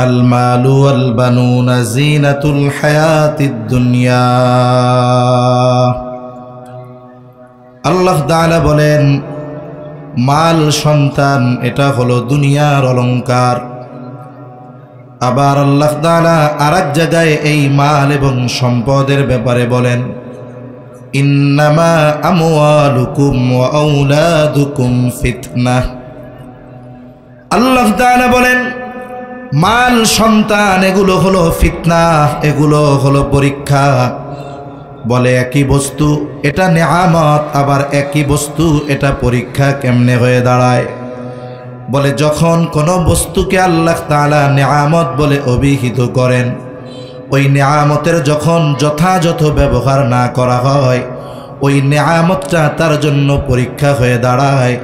المال والبنون زينة الحياة الدنيا। আল্লাহ তাআলা বলেন, মাল সন্তান এটা হলো দুনিয়ার অলংকার। আবার আল্লাহ তাআলা আরেক জায়গায় এই মাল এবং সম্পদের ব্যাপারে বলেন, ইন্নামা আমওয়ালুকুম ওয়া আওলাদুকুম ফিতনাহ। আল্লাহ তাআলা বলেন, মাল সন্তান এগুলো হলো ফিতনা, এগুলো হলো পরীক্ষা। বলে একই বস্তু এটা নেয়ামত, আবার একই বস্তু এটা পরীক্ষা কেমনে হয়ে দাঁড়ায়? বলে যখন কোনো বস্তুকে আল্লাহ তাআলা নেয়ামত বলে অভিহিত করেন, ওই নেয়ামতের যখন যথাযথ ব্যবহার না করা হয়, ওই নেয়ামতটা তার জন্য পরীক্ষা হয়ে দাঁড়ায়।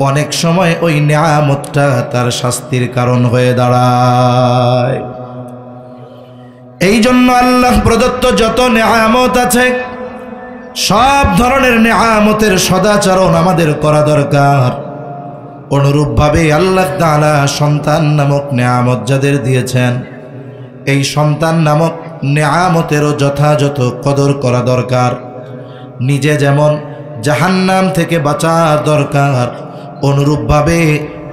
অনেক সময় ওই নেয়ামতটা তার শাস্তির কারণ হয়ে দাঁড়ায়। এই জন্য আল্লাহ প্রদত্ত যত নেয়ামত আছে, সব ধরনের নেয়ামতের সদাচরণ আমাদের করা দরকার। অনুরূপভাবে আল্লাহ তাআলা সন্তান নামক নেয়ামত যাদের দিয়েছেন, এই সন্তান নামক নেয়ামতেরও যথাযথ কদর করা দরকার। নিজে যেমন জাহান্নাম থেকে বাঁচার দরকার, অনুরূপভাবে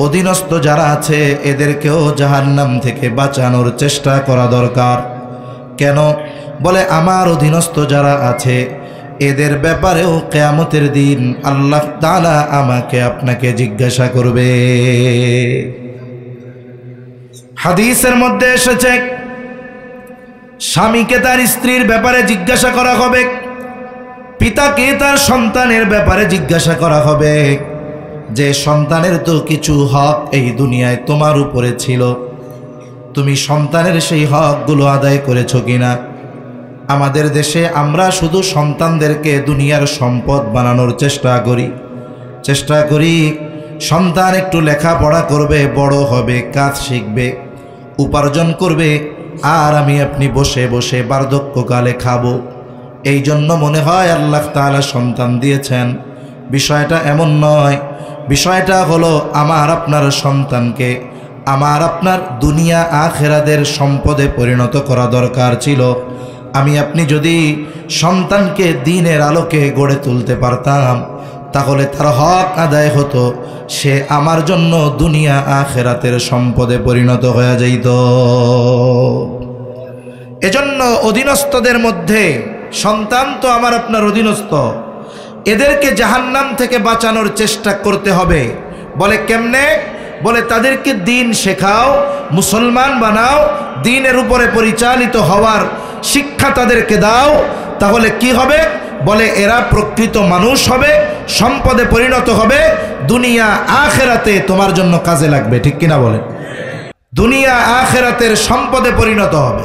অধীনস্থ যারা আছে এদেরকেও জাহান্নাম থেকে বাঁচানোর চেষ্টা করা দরকার। কেন? বলে আমার অধীনস্থ যারা আছে এদের ব্যাপারেও কিয়ামতের দিন আল্লাহ তাআলা আমাকে আপনাকে জিজ্ঞাসা করবে। হাদিসের মধ্যে এসেছে, স্বামীকে তার স্ত্রীর ব্যাপারে জিজ্ঞাসা করা হবে, পিতাকে তার সন্তানের ব্যাপারে জিজ্ঞাসা করা হবে যে সন্তানের তো কিছু হক এই দুনিয়ায় তোমার উপরে ছিল, তুমি সন্তানের সেই হকগুলো আদায় করেছো কিনা। আমাদের দেশে আমরা শুধু সন্তানদেরকে দুনিয়ার সম্পদ বানানোর চেষ্টা করি। সন্তান একটু লেখাপড়া করবে, বড় হবে, কাজ শিখবে, উপার্জন করবে, আর আমি আপনি বসে বসে বার্ধক্যকালে খাবো। এই জন্য মনে হয় আল্লাহ তাআলা সন্তান দিয়েছেন। বিষয়টা এমন নয়। বিষয়টা হলো আমার আপনার সন্তানকে আমার আপনার দুনিয়া আখিরাতের সম্পদে পরিণত করা দরকার ছিল। আমি আপনি যদি সন্তানকে দ্বীনের আলোকে গড়ে তুলতে পারতাম, তাহলে তার হক আদায় হতো, সে আমার জন্য দুনিয়া আখিরাতের সম্পদে পরিণত হয়ে যাইত। এজন্য অধীনস্থদের মধ্যে সন্তান তো আমার আপনার অধীনস্থ, এদেরকে জাহান্নাম থেকে বাঁচানোর চেষ্টা করতে হবে। বলে কেমনে? বলে তাদেরকে দ্বীন শেখাও, মুসলমান বানাও, দ্বীনের উপরে পরিচালিত হওয়ার শিক্ষা তাদেরকে দাও। তাহলে কি হবে? বলে এরা প্রকৃত মানুষ হবে, সম্পদে পরিণত হবে, দুনিয়া আখিরাতে তোমার জন্য কাজে লাগবে। ঠিক কিনা বলেন? দুনিয়া আখিরাতের সম্পদে পরিণত হবে।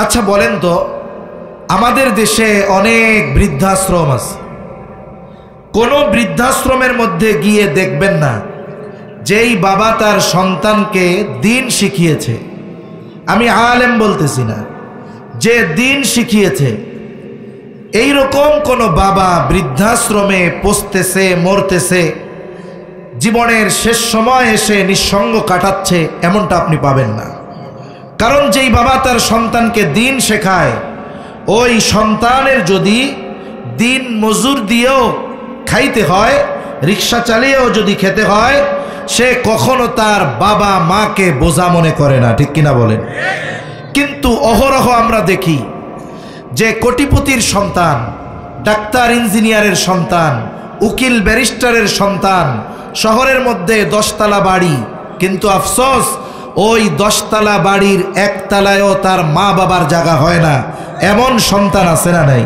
আচ্ছা বলেন তো, আমাদের দেশে অনেক বৃদ্ধাশ্রম আছে। কোনো বৃদ্ধাশ্রমের মধ্যে গিয়ে দেখবেন না যেই বাবা তার সন্তানকে দ্বীন শিখিয়েছে, আমি আলেম বলতেছি না, যে দ্বীন শিখিয়েছে, এই রকম কোনো বাবা বৃদ্ধাশ্রমে পচতেছে, মরতেছে, জীবনের শেষ সময় এসে নিঃসঙ্গ কাটাচ্ছে, এমনটা আপনি পাবেন না। কারণ যেই বাবা তার সন্তানকে দ্বীন শেখায়, ওই সন্তানের যদি দিন মজুর দিয়েও খাইতে হয়, রিক্সা চালিয়েও যদি খেতে হয়, সে কখনো তার বাবা মাকে বোঝা মনে করে না। ঠিক কিনা বলেন? কিন্তু অহরহ আমরা দেখি যে কোটিপতির সন্তান, ডাক্তার ইঞ্জিনিয়ারের সন্তান, উকিল ব্যারিস্টারের সন্তান, শহরের মধ্যে 10 তলা বাড়ি, কিন্তু আফসোস ওই 10 তলা বাড়ির 1 তলায়ও তার মা বাবার জায়গা হয় না। এমন সন্তান আছে না নাই?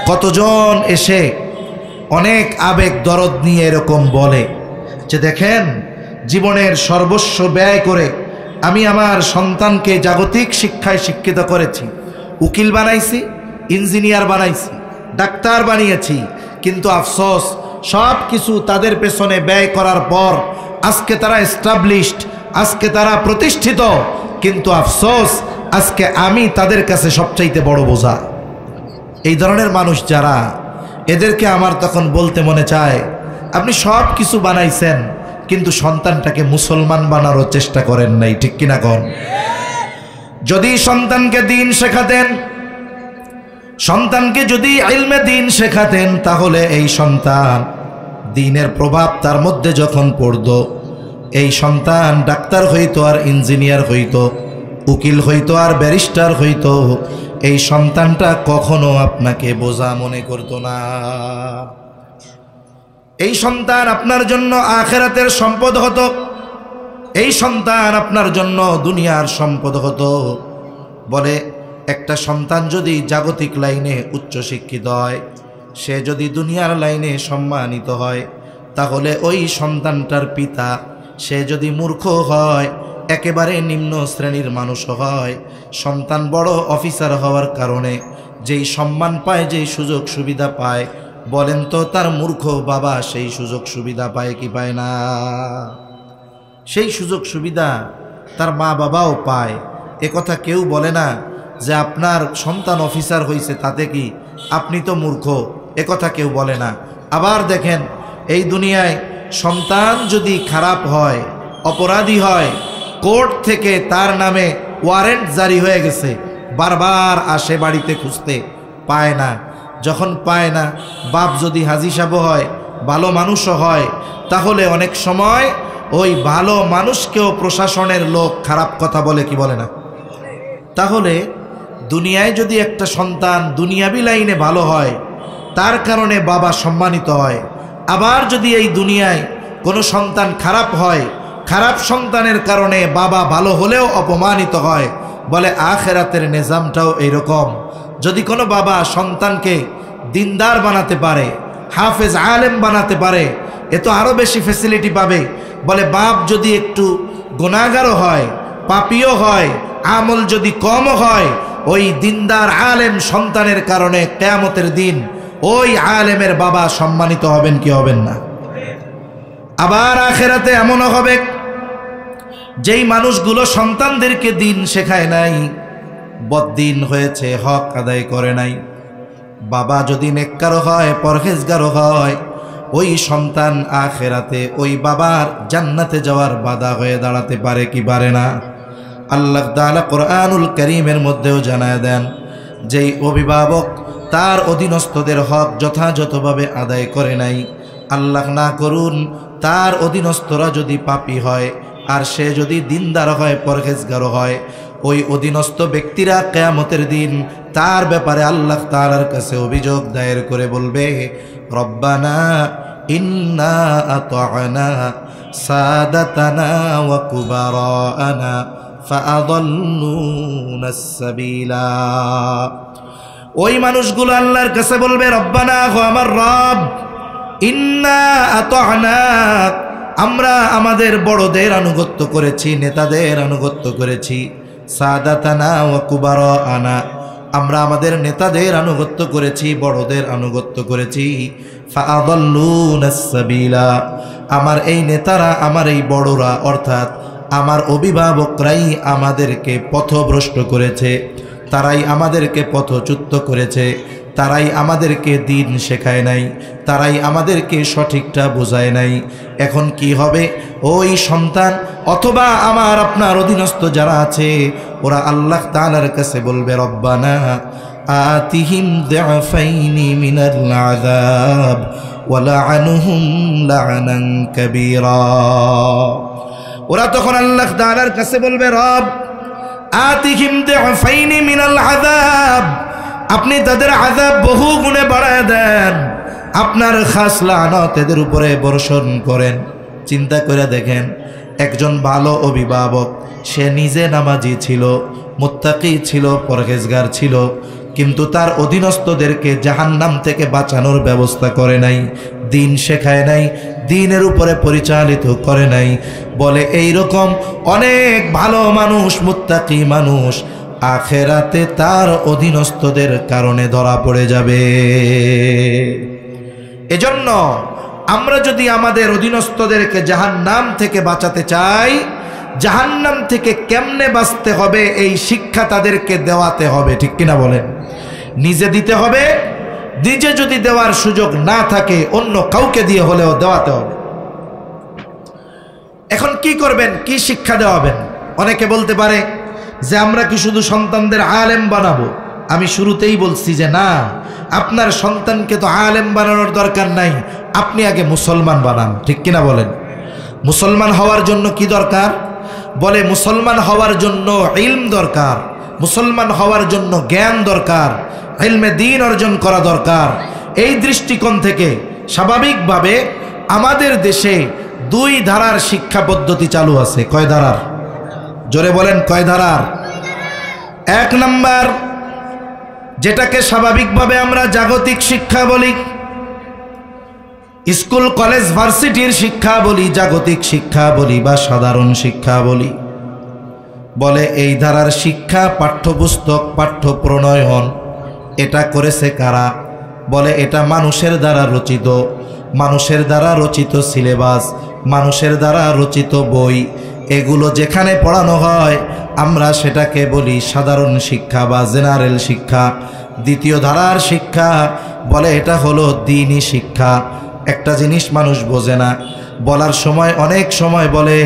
কতজন এসে অনেক আবেগ দরদ নিয়ে এরকম বলে যে দেখেন, জীবনের সর্বস্ব ব্যয় করে আমি আমার সন্তানকে জাগতিক শিক্ষায় শিক্ষিত করেছি, উকিল বানাইছি, ইঞ্জিনিয়ার বানাইছি, ডাক্তার বানিয়েছি, কিন্তু আফসোস সব কিছু তাদের পেছনে ব্যয় করার পর আজকে তারা এস্টাবলিশড, আজকে তারা প্রতিষ্ঠিত, কিন্তু আফসোস আজকে আমি তাদের কাছে সবচাইতে বড় বোঝা। এই ধরনের মানুষ যারা, এদেরকে আমার তখন বলতে মনে চায়, আপনি সব কিছু বানাইছেন, কিন্তু সন্তানটাকে মুসলমান বানানোর চেষ্টা করেন নাই, ঠিক কিনা কোন? যদি সন্তানকে দ্বীন শেখাতেন, সন্তানকে যদি ইলমে দ্বীন শেখাতেন, তাহলে এই সন্তান দ্বীনের প্রভাব তার মধ্যে যখন পড়তো, এই সন্তান ডাক্তার হইতো আর ইঞ্জিনিয়ার হইতো, উকিল হইতো আর ব্যারিস্টার হইতো, এই সন্তানটা কখনো আপনাকে বোঝা মনে করতো না। এই সন্তান আপনার জন্য আখিরাতের সম্পদ হতো, এই সন্তান আপনার জন্য দুনিয়ার সম্পদ হতো। বলে একটা সন্তান যদি জাগতিক লাইনে উচ্চশিক্ষিত হয়, সে যদি দুনিয়ার লাইনে সম্মানিত হয়, তাহলে ওই সন্তানটার পিতা সে যদি মূর্খ হয়, একেবারে নিম্ন শ্রেণীর মানুষ হয়, সন্তান বড় অফিসার হওয়ার কারণে যেই সম্মান পায়, যেই সুযোগ সুবিধা পায়, বলেন তো তার মূর্খ বাবা সেই সুযোগ সুবিধা পায় কি পায় না? সেই সুযোগ সুবিধা তার মা বাবাও পায়। একথা কেউ বলে না যে আপনার সন্তান অফিসার হয়েছে তাতে কি আপনি তো মূর্খ, একথা কেউ বলে না। আবার দেখেন, এই দুনিয়ায় সন্তান যদি খারাপ হয়, অপরাধী হয়, কোর্ট থেকে তার নামে ওয়ারেন্ট জারি হয়ে গেছে, বারবার আসে বাড়িতে খুঁজতে, পায় না। যখন পায় না, বাপ যদি হাজি সাহেব হয়, ভালো মানুষও হয়, তাহলে অনেক সময় ওই ভালো মানুষকেও প্রশাসনের লোক খারাপ কথা বলে, কি বলে না? তাহলে দুনিয়ায় যদি একটা সন্তান দুনিয়াবি লাইনে ভালো হয়, তার কারণে বাবা সম্মানিত হয়। আবার যদি এই দুনিয়ায় কোনো সন্তান খারাপ হয়, খারাপ সন্তানের কারণে বাবা ভালো হলেও অপমানিত হয়। বলে আখিরাতের নিজামটাও এইরকম। যদি কোনো বাবা সন্তানকে দিনদার বানাতে পারে, হাফেজ আলেম বানাতে পারে, এ তো আরও বেশি ফ্যাসিলিটি পাবে। বলে বাপ যদি একটু গুনাহগারও হয়, পাপীও হয়, আমল যদি কমও হয়, ওই দিনদার আলেম সন্তানের কারণে কিয়ামতের দিন ওই আলেমের বাবা সম্মানিত হবেন কি হবেন না? আবার আখিরাতে এমনও হবে, যেই মানুষগুলো সন্তানদেরকে দিন শেখায় নাই, বদ্দিন হয়েছে, হক আদায় করে নাই, বাবা যদি নেককারও হয়, পরহেজগারও হয়, ওই সন্তান আখিরাতে ওই বাবার জান্নাতে যাওয়ার বাধা হয়ে দাঁড়াতে পারে কি পারে না? আল্লাহ তাআলা কোরআনুল কারীমের মধ্যেও জানায় দেন, যেই অভিভাবক তার অধীনস্থদের হক যথাযথভাবে আদায় করে নাই, আল্লাহ না করুন তার অধীনস্থরা যদি পাপী হয় আর সে যদি দিনদার হয়, পরহেজগার হয়, ওই অধীনস্থ ব্যক্তিরা কিয়ামতের দিন তার ব্যাপারে আল্লাহ তাআলার কাছে অভিযোগ দায়ের করে বলবে, রব্বানা ইন্না আতা'না সাদাতানা ওয়া কুবারানা ফাআদাল্লুনাস সাবিলা। ওই মানুষগুলো আল্লাহর কাছে বলবে, রব্বানা, গো আমার রব, ইন্না আতা'না, আমরা আমাদের বড়দের আনুগত্য করেছি, নেতাদের আনুগত্য করেছি, সাদাতানা ওয়া কুবারানা, আমরা আমাদের নেতাদের আনুগত্য করেছি, বড়দের আনুগত্য করেছি, ফাআদাল্লুনাস সাবিলা, আমার এই নেতারা, আমার এই বড়রা, অর্থাৎ আমার অভিভাবকরাই আমাদেরকে পথভ্রষ্ট করেছে, তারাই আমাদেরকে পথচ্যুত করেছে, তারাই আমাদেরকে দিন শেখায় নাই, তারাই আমাদেরকে সঠিকটা বোঝায় নাই। এখন কি হবে? ওই সন্তান অথবা আমার আপনার অধীনস্থ যারা আছে, ওরা আল্লাহ তাআলার কাছে বলবে, রব্বানা আতিহিম দি'ফাইনি মিনাল আযাব ওয়া লা'আনহুম লা'নান কাবীরা। ওরা তখন আল্লাহ তাআলার কাছে বলবে, রব আতিহিম দি'ফাইনি মিনাল আযাব, আপনি তাদের আযাব বহু গুণে বাড়ায় দেন, আপনার খাস লানত এদের উপরে বর্ষণ করেন। চিন্তা করে দেখেন, একজন ভালো অভিভাবক, সে নিজে নামাজি ছিল, মুত্তাকি ছিল, পরহেজগার ছিল, কিন্তু তার অধীনস্থদেরকে জাহান্নাম থেকে বাঁচানোর ব্যবস্থা করে নাই, দিন শেখায় নাই, দিনের উপরে পরিচালিত করে নাই। বলে এই রকম অনেক ভালো মানুষ, মুত্তাকি মানুষ আখেরাতে তার অধীনস্থদের কারণে ধরা পড়ে যাবে। এজন্য আমরা যদি আমাদের অধীনস্থদেরকে জাহান্নাম থেকে বাঁচাতে চাই, জাহান্নাম থেকে কেমনে বাঁচতে হবে এই শিক্ষা তাদেরকে দেওয়াতে হবে, ঠিক কিনা বলেন? নিজে দিতে হবে, নিজে যদি দেওয়ার সুযোগ না থাকে অন্য কাউকে দিয়ে হলেও দেওয়াতে হবে। এখন কি করবেন, কি শিক্ষা দেওয়াবেন? অনেকে বলতে পারে যে আমরা কি শুধু সন্তানদের আলেম বানাবো? আমি শুরুতেই বলছি যে না, আপনার সন্তানকে তো আলেম বানানোর দরকার নাই, আপনি আগে মুসলমান বানান। ঠিক কিনা বলেন? মুসলমান হওয়ার জন্য কি দরকার? বলে মুসলমান হওয়ার জন্য ইলম দরকার, মুসলমান হওয়ার জন্য জ্ঞান দরকার, ইলমে দ্বীন অর্জন করা দরকার। এই দৃষ্টিকোণ থেকে স্বাভাবিকভাবে আমাদের দেশে দুই ধারার শিক্ষা পদ্ধতি চালু আছে। কয় ধারার? জোরে বলেন, কয় ধারার? এক নাম্বার, যেটাকে স্বাভাবিকভাবে আমরা জাগতিক শিক্ষা বলি, স্কুল কলেজ ভার্সিটির শিক্ষা বলি, জাগতিক শিক্ষা বলি বা সাধারণ শিক্ষা বলি। বলে এই ধারার শিক্ষা, পাঠ্যপুস্তক, পাঠ্য প্রণয়ন এটা করেছে কারা? বলে এটা মানুষের দ্বারা রচিত, মানুষের দ্বারা রচিত সিলেবাস, মানুষের দ্বারা রচিত বই, এগুলো যেখানে পড়ানো হয় আমরা সেটাকে বলি সাধারণ শিক্ষা বা জেনারেল শিক্ষা। দ্বিতীয় ধারার শিক্ষা বলে এটা হলো দ্বীনি শিক্ষা। একটা জিনিস মানুষ বোঝে না, বলার সময় অনেক সময় বলে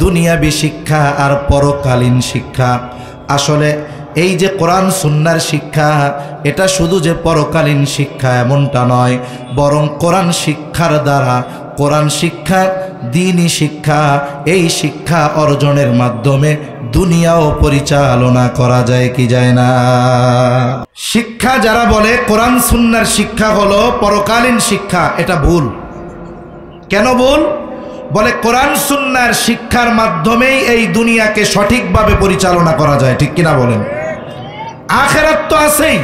দুনিয়াবি শিক্ষা আর পরকালীন শিক্ষা। আসলে এই যে কোরআন সুন্নাহর শিক্ষা, এটা শুধু যে পরকালীন শিক্ষা এমনটা নয়, বরং কোরআন শিক্ষার দ্বারা, কোরআন শিক্ষা, দ্বীনি শিক্ষা, এই শিক্ষা অর্জনের মাধ্যমে দুনিয়াও পরিচালনা করা যায় কি যায় না? শিক্ষা যারা বলে কোরআন সুন্নাহর শিক্ষা হলো পরকালীন শিক্ষা, এটা ভুল। কেন ভুল? বলে কোরআন সুন্নাহর শিক্ষার মাধ্যমেই এই দুনিয়াকে সঠিকভাবে পরিচালনা করা যায়। ঠিক কিনা বলেন? আখিরাত তো আছেই,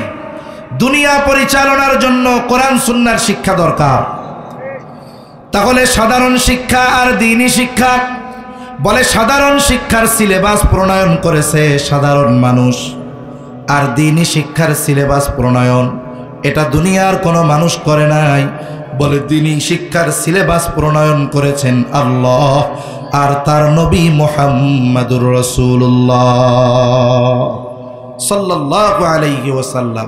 দুনিয়া পরিচালনার জন্য কোরআন সুন্নাহর শিক্ষা দরকার। তাহলে সাধারণ শিক্ষা আর দ্বীনি শিক্ষা, বলে সাধারণ শিক্ষার সিলেবাস প্রণয়ন করেছে সাধারণ মানুষ, আর দ্বীনি শিক্ষার সিলেবাস প্রণয়ন এটা দুনিয়ার কোনো মানুষ করে নাই। বলে দ্বীনি শিক্ষার সিলেবাস প্রণয়ন করেছেন আল্লাহ আর তার নবী মুহাম্মাদুর রাসূলুল্লাহ সাল্লাল্লাহু আলাইহি ওয়াসাল্লাম।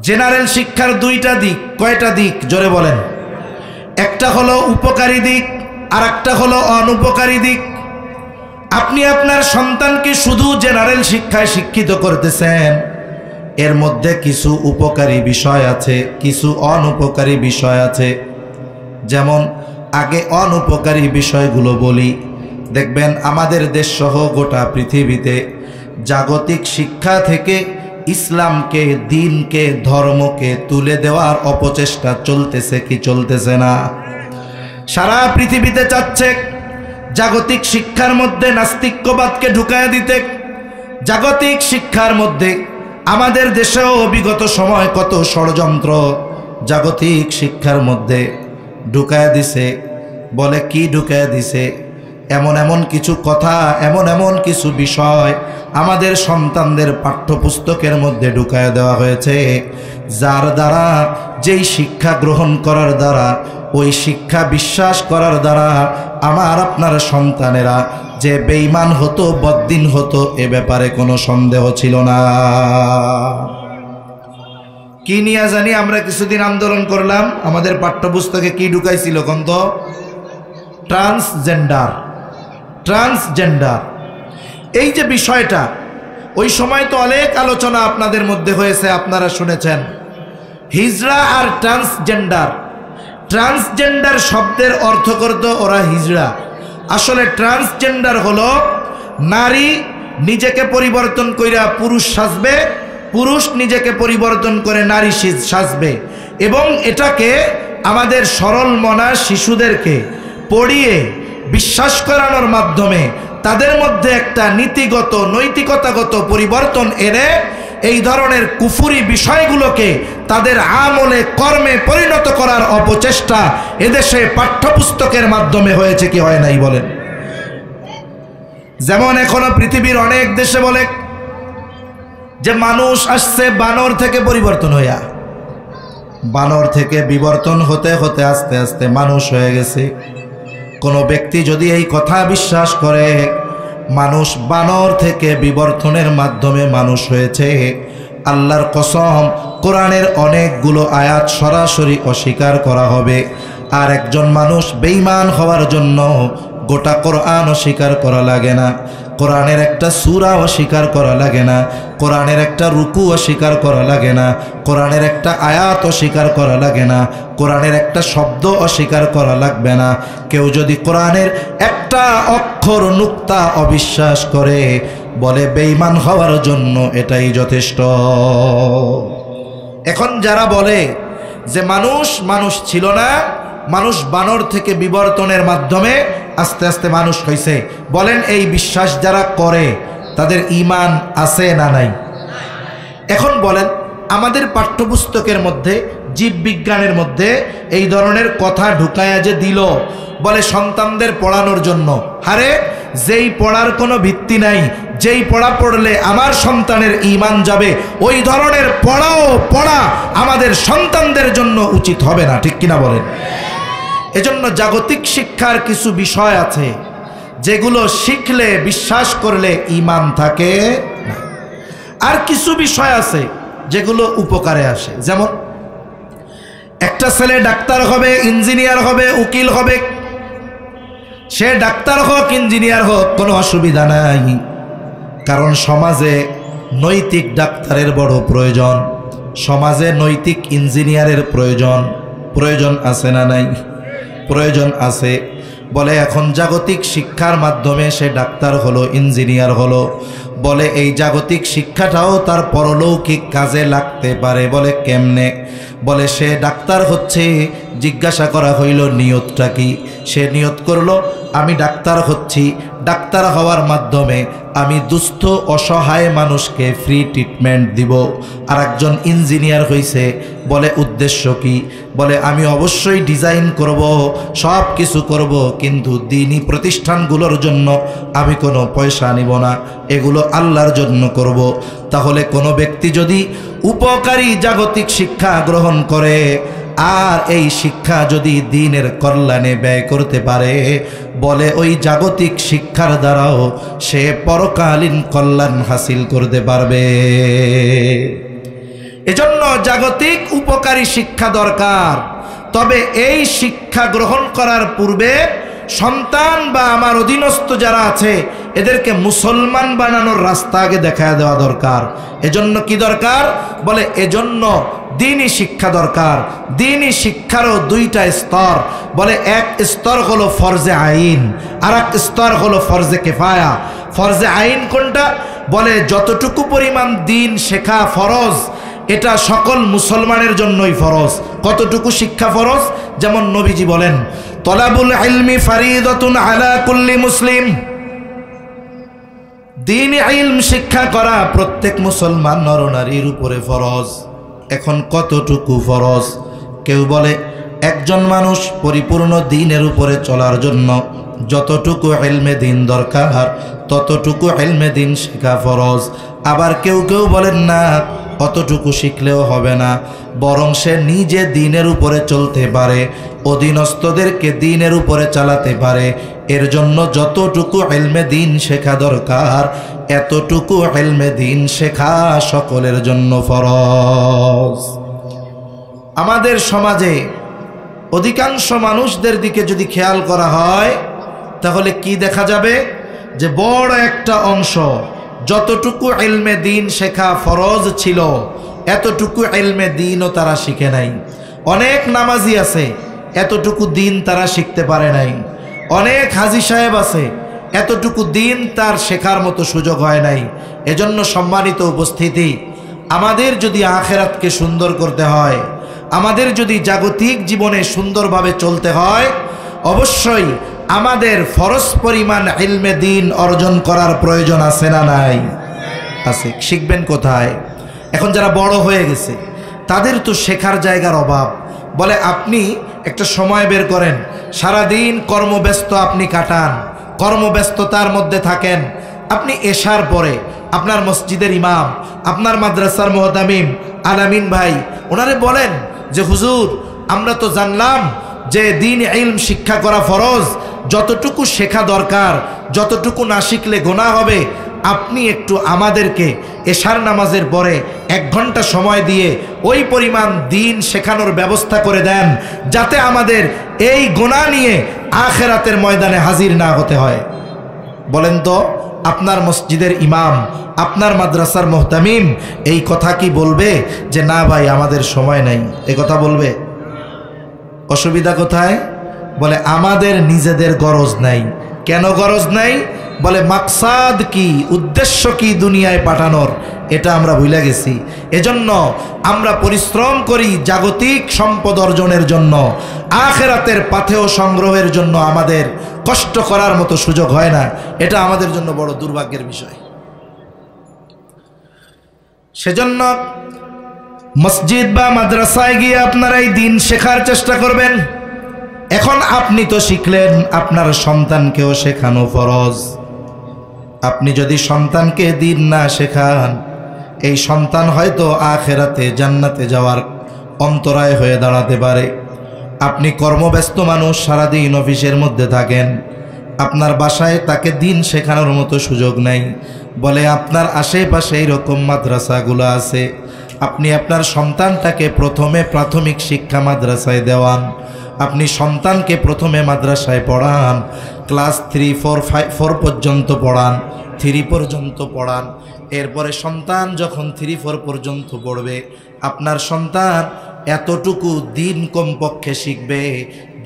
জেনারেল শিক্ষার দুইটা দিক। কয়টা দিক? জোরে বলেন। একটা হলো উপকারী দিক আর একটা হলো অনুপকারী দিক। আপনি আপনার সন্তানকে শুধু জেনারেল শিক্ষায় শিক্ষিত করতেছেন, এর মধ্যে কিছু উপকারী বিষয় আছে, কিছু অনুপকারী বিষয় আছে। যেমন আগে অনুপকারী বিষয়গুলো বলি। দেখবেন আমাদের দেশ সহ গোটা পৃথিবীতে জাগতিক শিক্ষা থেকে ইসলামকে, দ্বীনকে, ধর্মকে তুলে দেওয়ার অপচেষ্টা চলতেছে কি চলতেছে না? সারা পৃথিবীতে চাচ্ছে জাগতিক শিক্ষার মধ্যে নাস্তিক্যবাদকে ঢুকায় দিতে। জাগতিক শিক্ষার মধ্যে আমাদের দেশেও বিগত সময় কত ষড়যন্ত্র জাগতিক শিক্ষার মধ্যে ঢুকায় দিছে। বলে কি ঢুকায় দিছে? এমন এমন কিছু কথা, এমন এমন কিছু বিষয় আমাদের সন্তানদের পাঠ্যপুস্তকের মধ্যে ঢুকায় দেওয়া হয়েছে, যার দ্বারা, যেই শিক্ষা গ্রহণ করার দ্বারা, ওই শিক্ষা বিশ্বাস করার দ্বারা আমার আপনার সন্তানেরা যে বেঈমান হতো, বদ্দিন হতো, এ ব্যাপারে কোনো সন্দেহ ছিল না। কি নিয়ে জানি আমরা কিছুদিন আন্দোলন করলাম, আমাদের পাঠ্যপুস্তকে কি ঢুকাইছিল কন্ত? ট্রান্সজেন্ডার। ট্রান্সজেন্ডার এই যে বিষয়টা, ওই সময় তো অনেক আলোচনা আপনাদের মধ্যে হয়েছে, আপনারা শুনেছেন। হিজড়া আর ট্রান্সজেন্ডার, ট্রান্সজেন্ডার শব্দের অর্থ করতো ওরা হিজড়া। আসলে ট্রান্সজেন্ডার হলো নারী নিজেকে পরিবর্তন কইরা পুরুষ সাজবে, পুরুষ নিজেকে পরিবর্তন করে নারী সাজবে, এবং এটাকে আমাদের সরল মনা শিশুদেরকে পড়িয়ে বিশ্বাস করানোর মাধ্যমে তাদের মধ্যে একটা নীতিগত, নৈতিকতাগত পরিবর্তন এনে এই ধরনের কুফুরি বিষয়গুলোকে তাদের আমলে, কর্মে পরিণত করার অপচেষ্টা এদেশে পাঠ্যপুস্তকের মাধ্যমে হয়েছে কি হয় নাই বলেন? যেমন এখনো পৃথিবীর অনেক দেশে বলে যে মানুষ আসছে বানর থেকে পরিবর্তন হইয়া, বানর থেকে বিবর্তন হতে হতে আস্তে আস্তে মানুষ হয়ে গেছে। কোনো ব্যক্তি যদি এই কথা বিশ্বাস করে মানুষ বানর থেকে বিবর্তনের মাধ্যমে মানুষ হয়েছে, আল্লাহর কসম কোরআনের অনেকগুলো আয়াত সরাসরি অস্বীকার করা হবে। আর একজন মানুষ বেঈমান হওয়ার জন্য গোটা কোরআন অস্বীকার করা লাগে না, কোরআনের একটা সূরা অস্বীকার করা লাগে না, কোরআনের একটা রুকু অস্বীকার করা লাগে না, কোরআনের একটা আয়াত অস্বীকার করা লাগে না, কোরআনের একটা শব্দ অস্বীকার করা লাগবে না। কেউ যদি কোরআনের একটা অক্ষর নুক্তা অবিশ্বাস করে, বলে বেঈমান হওয়ার জন্য এটাই যথেষ্ট। এখন যারা বলে যে মানুষ ছিল না, মানুষ বানর থেকে বিবর্তনের মাধ্যমে আস্তে আস্তে মানুষ হয়েছে, বলেন এই বিশ্বাস যারা করে তাদের ঈমান আছে না নাই? এখন বলেন আমাদের পাঠ্যপুস্তকের মধ্যে জীববিজ্ঞানের মধ্যে এই ধরনের কথা ঢুকায়া যে দিল, বলে সন্তানদের পড়ানোর জন্য। আরে যেই পড়ার কোনো ভিত্তি নাই, যেই পড়া পড়লে আমার সন্তানের ঈমান যাবে, ওই ধরনের পড়া আমাদের সন্তানদের জন্য উচিত হবে না, ঠিক কিনা বলেন? এজন্য জাগতিক শিক্ষার কিছু বিষয় আছে যেগুলো শিখলে বিশ্বাস করলে ঈমান থাকে না, আর কিছু বিষয় আছে যেগুলো উপকারে আসে। যেমন একটা ছেলে ডাক্তার হবে, ইঞ্জিনিয়ার হবে, উকিল হবে, সে ডাক্তার হোক ইঞ্জিনিয়ার হোক কোনো অসুবিধা নাই, কারণ সমাজে নৈতিক ডাক্তারের বড় প্রয়োজন, সমাজে নৈতিক ইঞ্জিনিয়ারের প্রয়োজন আছে না নাই? প্রয়োজন আছে। বলে এখন জাগতিক শিক্ষার মাধ্যমে সে ডাক্তার হলো, ইঞ্জিনিয়ার হলো, বলে এই জাগতিক শিক্ষাটাও তার পরলৌকিক কাজে লাগতে পারে। বলে কেমনে? বলে সে ডাক্তার হচ্ছে, জিজ্ঞাসা করা হইল নিয়তটা কি? সে নিয়ত করলো আমি ডাক্তার হচ্ছি, ডাক্তার হওয়ার মাধ্যমে আমি দুস্থ অসহায় মানুষকে ফ্রি ট্রিটমেন্ট দিব। আর একজন ইঞ্জিনিয়ার হইছে, বলে উদ্দেশ্য কি? বলে আমি অবশ্যই ডিজাইন করব, সব কিছু করব, কিন্তু দ্বীনি প্রতিষ্ঠানগুলোর জন্য আমি কোনো পয়সা নিব না, এগুলো আল্লাহর জন্য করব। তাহলে কোনো ব্যক্তি যদি উপকারী জাগতিক শিক্ষা গ্রহণ করে আর এই শিক্ষা যদি দ্বীনের কল্যাণে ব্যয় করতে পারে, বলে ওই জাগতিক শিক্ষার দ্বারাও সে পরকালীন কল্যাণ হাসিল করতে পারবে। এজন্য জাগতিক উপকারী শিক্ষা দরকার। তবে এই শিক্ষা গ্রহণ করার পূর্বে সন্তান বা আমার অধীনস্থ যারা আছে এদেরকে মুসলমান বানানোর রাস্তা আগে দেখায় দেওয়া দরকার। এজন্য কি দরকার? বলে এজন্য দ্বীনি শিক্ষা দরকার। দ্বীনি শিক্ষারও দুইটা স্তর। বলে এক স্তর হলো ফরজে আইন, আর এক স্তর হলো ফরজে কিফায়া। ফরজে আইন কোনটা? বলে যতটুকু পরিমাণ দ্বীন শেখা ফরজ, এটা সকল মুসলমানের জন্যই ফরজ। কতটুকু শিক্ষা ফরজ? যেমন নবীজি বলেন তলাবুল ইলমি ফারিদাতুন আলা কুল্লি মুসলিম, দ্বীনি ইলম শিক্ষা করা প্রত্যেক মুসলমান নরনারীর উপরে ফরজ। এখন কতটুকু ফরজ? কেউ বলে একজন মানুষ পরিপূর্ণ দ্বীনের উপরে চলার জন্য যতটুকু ইলমে দ্বীন দরকার ততটুকু ইলমে দ্বীন শেখা ফরজ। আবার কেউ বলেন না অতটুকু শিখলেও হবে না, বরং সে নিজে দ্বীনের উপরে চলতে পারে, অধীনস্থদেরকে দ্বীনের উপরে চালাতে পারে। এর জন্য যতটুকু ইলমে দ্বীন শেখা দরকার এতটুকু ইলমে দ্বীন শেখা সকলের জন্য ফরজ। আমাদের সমাজে অধিকাংশ মানুষদের দিকে যদি খেয়াল করা হয় তাহলে কি দেখা যাবে? যে বড় একটা অংশ যতটুকু ইলমে দ্বীন শেখা ফরজ ছিল এতটুকু ইলমে দ্বীনও তারা শিখে নাই। অনেক নামাজি আছে এতটুকু দ্বীন তারা শিখতে পারে নাই। অনেক হাজী সাহেব আছে এতটুকু দ্বীন তার শেখার মতো সুযোগ হয় নাই। এজন্য সম্মানিত উপস্থিতি, আমাদের যদি আখিরাতকে সুন্দর করতে হয়, আমাদের যদি জাগতিক জীবনে সুন্দরভাবে চলতে হয়, অবশ্যই আমাদের ফরজ পরিমাণ ইলমে দ্বীন অর্জন করার প্রয়োজন আছে না নাই? আছে। শিখবেন কোথায়? এখন যারা বড় হয়ে গেছে তাদের তো শেখার জায়গার অভাব। বলে আপনি একটা সময় বের করেন, সারাদিন কর্মব্যস্ত আপনি কাটান, কর্মব্যস্ততার মধ্যে থাকেন, আপনি এশার পরে আপনার মসজিদের ইমাম, আপনার মাদ্রাসার মুহতামিম আলামিন ভাই ওনারে বলেন যে হুজুর আমরা তো জানলাম যে দ্বীন ইলম শিক্ষা করা ফরজ, যতটুকু শেখা দরকার, যতটুকু না শিখলে গুনাহ হবে আপনি একটু আমাদেরকে এশার নামাজের পরে 1 ঘন্টা সময় দিয়ে ওই পরিমাণ দিন শেখানোর ব্যবস্থা করে দেন, যাতে আমাদের এই গুনাহ নিয়ে আখিরাতের ময়দানে হাজির না হতে হয়। বলেন তো, আপনার মসজিদের ইমাম, আপনার মাদ্রাসার মুহতামিম এই কথা কি বলবে যে না ভাই আমাদের সময় নাই? এই কথা বলবে? অসুবিধা কোথায়? বলে আমাদের নিজেদের গরজ নাই। কেন গরজ নাই? বলে মাকসাদ কি, উদ্দেশ্য কি দুনিয়ায় পাঠানোর, এটা আমরা ভুলে গেছি। এজন্য আমরা পরিশ্রম করি জাগতিক সম্পদ অর্জনের জন্য, আখিরাতের পাথেয় সংগ্রহের জন্য আমাদের কষ্ট করার মতো সুযোগ হয় না। এটা আমাদের জন্য বড় দুর্ভাগ্যের বিষয়। সেজন্য মসজিদ বা মাদ্রাসায় গিয়ে আপনারা এই দিন শেখার চেষ্টা করবেন। এখন আপনি তো শিখলেন, আপনার সন্তানকেও শেখানো ফরজ। আপনি যদি সন্তানকে দিন না শেখান, এই সন্তান হয়তো আখিরাতে জান্নাতে যাওয়ার অন্তরায় হয়ে দাঁড়াতে পারে। আপনি কর্মব্যস্ত মানুষ, সারাদিন অফিসের মধ্যে থাকেন, আপনার বাসায় তাকে দিন শেখানোর মতো সুযোগ নাই। বলে আপনার আশেপাশে এইরকম মাদ্রাসাগুলো আছে, আপনি আপনার সন্তানটাকে প্রথমে প্রাথমিক শিক্ষা মাদ্রাসায় দেওয়ান। আপনি সন্তানকে প্রথমে মাদ্রাসায় পড়ান, ক্লাস 3, 4, 5, 4 পর্যন্ত পড়ান, 3 পর্যন্ত পড়ান। এরপরে সন্তান যখন 3, 4 পর্যন্ত পড়বে, আপনার সন্তান এতটুকু দিন কমপক্ষে শিখবে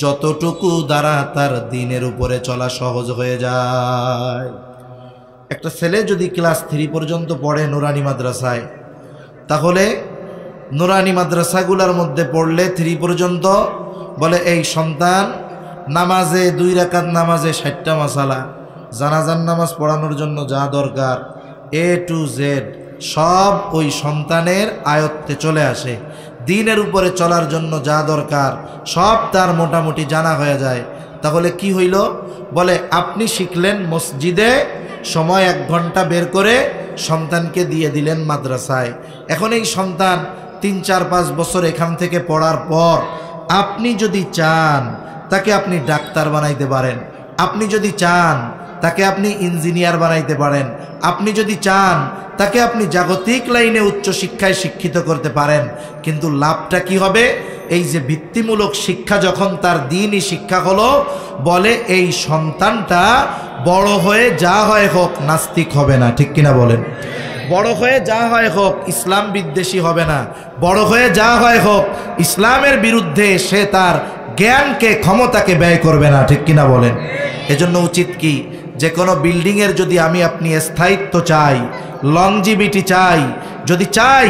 যতটুকু দ্বারা তার দিনের উপরে চলা সহজ হয়ে যায়। একটা ছেলে যদি ক্লাস 3 পর্যন্ত পড়ে নুরানি মাদ্রাসায়, তাহলে নুরানি মাদ্রাসাগুলোর মধ্যে পড়লে 3 পর্যন্ত, বলে এই সন্তান নামাজে 2 রাকাত নামাজে 60টা মাসালা, জানাজার নামাজ পড়ানোর জন্য যা দরকার A to Z সব ওই সন্তানের আয়ত্তে চলে আসে। দিনের উপরে চলার জন্য যা দরকার সব তার মোটামুটি জানা হয়ে যায়। তাহলে কি হইল? বলে আপনি শিখলেন মসজিদে, সময় 1 ঘন্টা বের করে সন্তানকে দিয়ে দিলেন মাদ্রাসায়। এখন এই সন্তান 3, 4, 5 বছর এখান থেকে পড়ার পর আপনি যদি চান তাকে আপনি ডাক্তার বানাইতে পারেন, আপনি যদি চান তাকে আপনি ইঞ্জিনিয়ার বানাইতে পারেন, আপনি যদি চান তাকে আপনি জাগতিক লাইনে উচ্চ শিক্ষায় শিক্ষিত করতে পারেন। কিন্তু লাভটা কি হবে? এই যে ভিত্তিমূলক শিক্ষা যখন তার দ্বীনি শিক্ষা হলো, বলে এই সন্তানটা বড় হয়ে যা হয় হোক নাস্তিক হবে না। ঠিক কিনা বলেন? বড় হয়ে যা হয় হোক ইসলাম বিদ্বেষী হবে না, বড় হয়ে যা হয় হোক ইসলামের বিরুদ্ধে সে তার জ্ঞানকে, ক্ষমতাকে ব্যয় করবে না। ঠিক কিনা বলেন? এজন্য উচিত কি, যে কোনো বিল্ডিংয়ের যদি আমি আপনি স্থায়িত্ব চাই, লংজিভিটি চাই, যদি চাই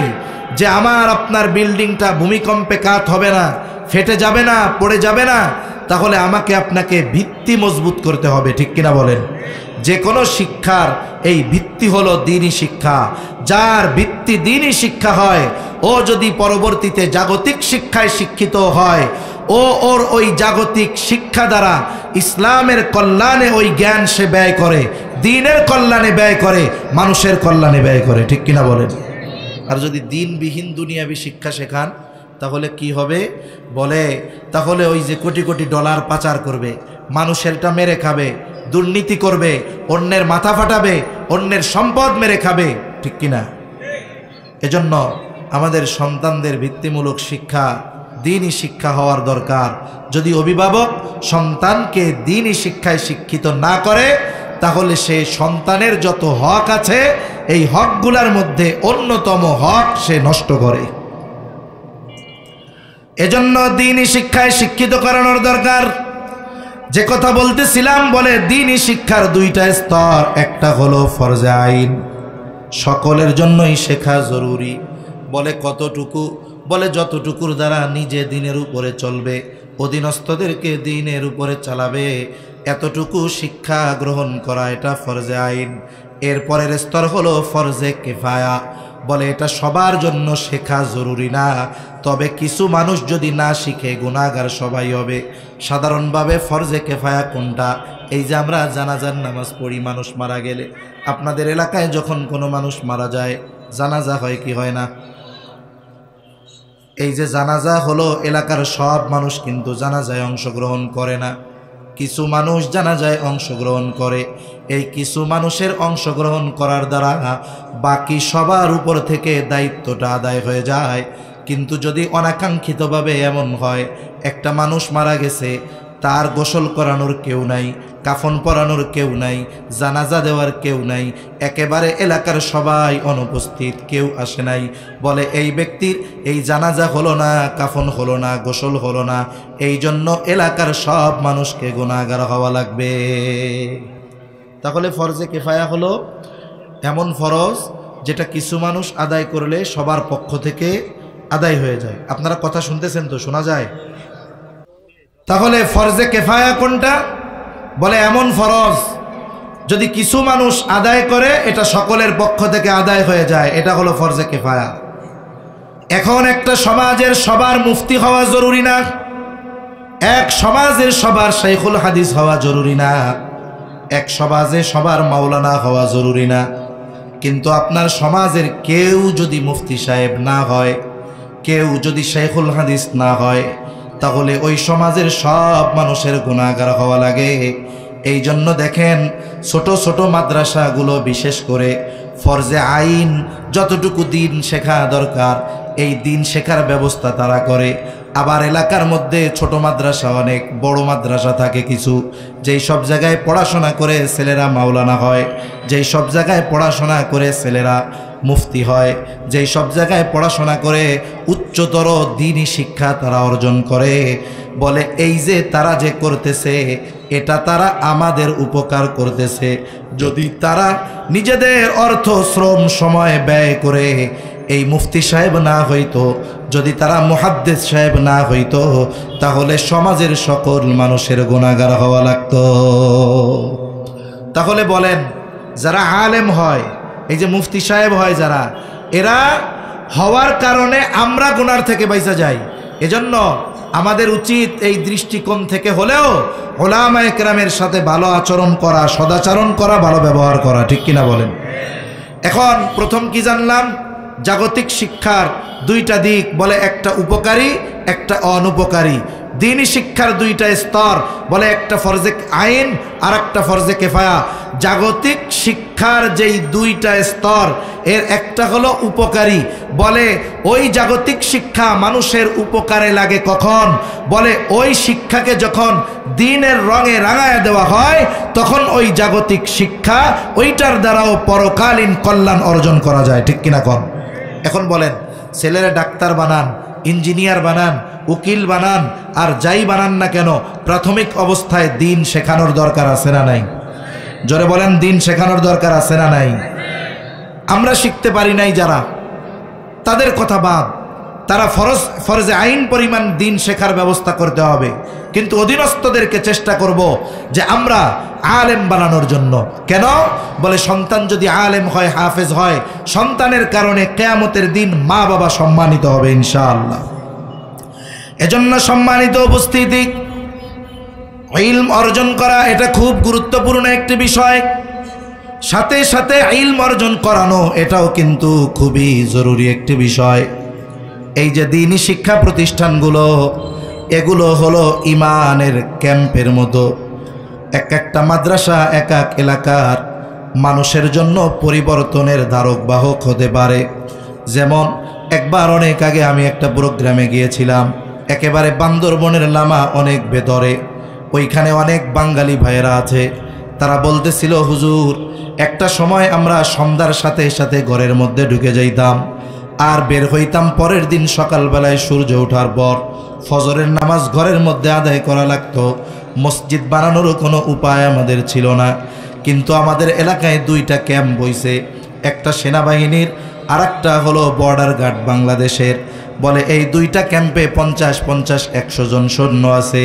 যে আমার আপনার বিল্ডিংটা ভূমিকম্পে কাত হবে না, ফেটে যাবে না, পড়ে যাবে না, তাহলে আমাকে আপনাকে ভিত্তি মজবুত করতে হবে। ঠিক কিনা বলেন? যে কোনো শিক্ষার এই ভিত্তি হলো দ্বীনি শিক্ষা। যার ভিত্তি দ্বীনি শিক্ষা হয়, ও যদি পরবর্তীতে জাগতিক শিক্ষায় শিক্ষিত হয়, ওর ওই জাগতিক শিক্ষা দ্বারা ইসলামের কল্যাণে ওই জ্ঞান সে ব্যয় করে, দ্বীনের কল্যাণে ব্যয় করে, মানুষের কল্যাণে ব্যয় করে। ঠিক কিনা বলেন? আর যদি দ্বীনবিহীন দুনিয়াবি শিক্ষা শেখান, তাহলে কি হবে? বলে তাহলে ওই যে কোটি কোটি ডলার পাচার করবে, মানুষেরটা মেরে খাবে, দুর্নীতি করবে, অন্যের মাথা ফাটাবে, অন্যের সম্পদ মেরে খাবে। ঠিক কিনা? এজন্য আমাদের সন্তানদের ভিত্তিমূলক শিক্ষা, দ্বীনি শিক্ষা হওয়ার দরকার। যদি অভিভাবক সন্তানকে দ্বীনি শিক্ষায় শিক্ষিত না করে, তাহলে সে সন্তানের যত হক আছে এই হকগুলোর মধ্যে অন্যতম হক সে নষ্ট করে। এজন্য দ্বীনি শিক্ষায় শিক্ষিত করানোর দরকার। যে কথা বলতেছিলাম, বলে দ্বীনি শিক্ষার 2টা স্তর। একটা হলো ফরজে আইন, সকলের জন্যই শেখা জরুরি। বলে কতটুকু? বলে যতটুকুর দ্বারা নিজে দ্বীনের উপরে চলবে, অধীনস্থদেরকে দ্বীনের উপরে চালাবে, এতটুকু শিক্ষা গ্রহণ করা, এটা ফরজে আইন। এরপরের স্তর হলো ফরজে কিফায়া। বলে এটা সবার জন্য শেখা জরুরি না, তবে কিছু মানুষ যদি না শিখে গুনাহগার সবাই হবে। সাধারণভাবে ফরজে কিফায়া কোনটা? এই যে আমরা জানাজার নামাজ পড়ি, মানুষ মারা গেলে, আপনাদের এলাকায় যখন কোনো মানুষ মারা যায় জানাজা হয় কি হয় না? এই যে জানাজা হলো, এলাকার সব মানুষ কিন্তু জানাজায় অংশগ্রহণ করে না। কিছু মানুষ জানাজায় অংশগ্রহণ করে, এই কিছু মানুষের অংশগ্রহণ করার দ্বারা বাকি সবার উপর থেকে দায়িত্বটা আদায় হয়ে যায়। কিন্তু যদি অনাকাঙ্ক্ষিতভাবে এমন হয়, একটা মানুষ মারা গেছে, তার গোসল করানোর কেউ নাই, কাফন পরানোর কেউ নাই, জানাজা দেওয়ার কেউ নাই, একেবারে এলাকার সবাই অনুপস্থিত, কেউ আসে নাই, বলে এই ব্যক্তির এই জানাজা হলো না, কাফন হলো না, গোসল হলো না, এই জন্য এলাকার সব মানুষকে গুনাহগার হওয়া লাগবে। তাহলে ফরজে কিফায়া হলো এমন ফরজ যেটা কিছু মানুষ আদায় করলে সবার পক্ষ থেকে আদায় হয়ে যায়। আপনারা কথা শুনতেছেন তো? শোনা যায়? তাহলে ফরজে কিফায়া কোনটা? বলে এমন ফরজ যদি কিছু মানুষ আদায় করে এটা সকলের পক্ষ থেকে আদায় হয়ে যায়, এটা হলো ফরজে কিফায়া। এখন একটা সমাজের সবার মুফতি হওয়া জরুরি না, এক সমাজের সবার শাইখুল হাদিস হওয়া জরুরি না, এক সমাজে সবার মাওলানা হওয়া জরুরি না, কিন্তু আপনার সমাজের কেউ যদি মুফতি সাহেব না হয়, কেউ যদি শাইখুল হাদিস না হয়, তাহলে ওই সমাজের সব মানুষের গুনাহগার হওয়া লাগে। এই জন্য দেখেন ছোট ছোট মাদ্রাসাগুলো বিশেষ করে ফরজে আইন যতটুকু দিন শেখা দরকার এই দিন শেখার ব্যবস্থা তারা করে। আবার এলাকার মধ্যে ছোট মাদ্রাসা অনেক, বড় মাদ্রাসা থাকে কিছু, যেই সব জায়গায় পড়াশোনা করে ছেলেরা মাওলানা হয়, যেই সব জায়গায় পড়াশোনা করে ছেলেরা মুফতি হয়, যেই সব জায়গায় পড়াশোনা করে উচ্চতর দ্বীনি শিক্ষা তারা অর্জন করে। বলে এই যে তারা যে করতেছে এটা তারা আমাদের উপকার করতেছে। যদি তারা নিজেদের অর্থ শ্রম সময় ব্যয় করে এই মুফতি সাহেব না হইতো, যদি তারা মুহাদ্দিস সাহেব না হইতো, তাহলে সমাজের সকল মানুষের গুনাহগার হওয়া লাগতো। তাহলে বলেন যারা আলেম হয়, এই যে মুফতি সাহেব হয় যারা, এরা হওয়ার কারণে আমরা গুনার থেকে বাইসা যাই। এজন্য আমাদের উচিত এই দৃষ্টিকোণ থেকে হলেও উলামায়ে কেরামের সাথে ভালো আচরণ করা, সদাচরণ করা, ভালো ব্যবহার করা, ঠিক কিনা বলেন? এখন প্রথম কি জানলাম? জাগতিক শিক্ষার দুইটা দিক, বলে একটা উপকারী একটা অনুপকারী। দ্বীনি শিক্ষার দুইটা স্তর, বলে একটা ফরজে আইন আর একটা ফরজে কিফায়া। জাগতিক শিক্ষার যেই দুইটা স্তর, এর একটা হলো উপকারী। বলে ওই জাগতিক শিক্ষা মানুষের উপকারে লাগে কখন? বলে ওই শিক্ষাকে যখন দ্বীনের রঙে রাঙায় দেওয়া হয় তখন ওই জাগতিক শিক্ষা ওইটার দ্বারাও পরকালীন কল্যাণ অর্জন করা যায়, ঠিক কিনা কন? এখন বলেন ছেলেরা ডাক্তার বানান, ইঞ্জিনিয়ার বানান, উকিল বানান, আর যাই বানান না কেন, প্রাথমিক অবস্থায় দ্বীন শেখানোর দরকার আছে না নাই? জোরে বলেন, দ্বীন শেখানোর দরকার আছে না নাই? আমরা শিখতে পারি নাই যারা, তাদের কথা বাদ, তারা ফরজে আইন পরিমাণ দ্বীন শেখার ব্যবস্থা করতে হবে। কিন্তু অধীনস্থদেরকে চেষ্টা করব যে আমরা আলেম বানানোর জন্য। কেন? বলে সন্তান যদি আলেম হয়, হাফেজ হয়, সন্তানের কারণে কিয়ামতের দিন মা বাবা সম্মানিত হবে ইনশাআল্লাহ। এজন্য সম্মানিত উপস্থিতি, ইলম অর্জন করা এটা খুব গুরুত্বপূর্ণ একটি বিষয়। সাথে সাথে ইলম অর্জন করানো এটাও কিন্তু খুবই জরুরি একটি বিষয়। এই যে দ্বীনি শিক্ষা প্রতিষ্ঠানগুলো, এগুলো হলো ইমানের ক্যাম্পের মতো। এক একটা মাদ্রাসা এক এক এলাকার মানুষের জন্য পরিবর্তনের ধারক বাহক হতে পারে। যেমন একবার অনেক আগে আমি একটা প্রোগ্রামে গিয়েছিলাম, একেবারে বান্দরবনের লামা অনেক ভেতরে, ওইখানে অনেক বাঙালি ভাইয়েরা আছে। তারা বলতেছিল, হুজুর একটা সময় আমরা সন্ধ্যার সাথে সাথে ঘরের মধ্যে ঢুকে যাইতাম আর বের হইতাম পরের দিন সকালবেলায় সূর্য ওঠার পর। ফজরের নামাজ ঘরের মধ্যে আদায় করা লাগতো, মসজিদ বানানোরও কোনো উপায় আমাদের ছিল না। কিন্তু আমাদের এলাকায় দুইটা ক্যাম্প বইছে, একটা সেনাবাহিনীর আর একটা হলো বর্ডার গার্ড বাংলাদেশের। বলে এই দুইটা ক্যাম্পে 50-100 জন সৈন্য আছে।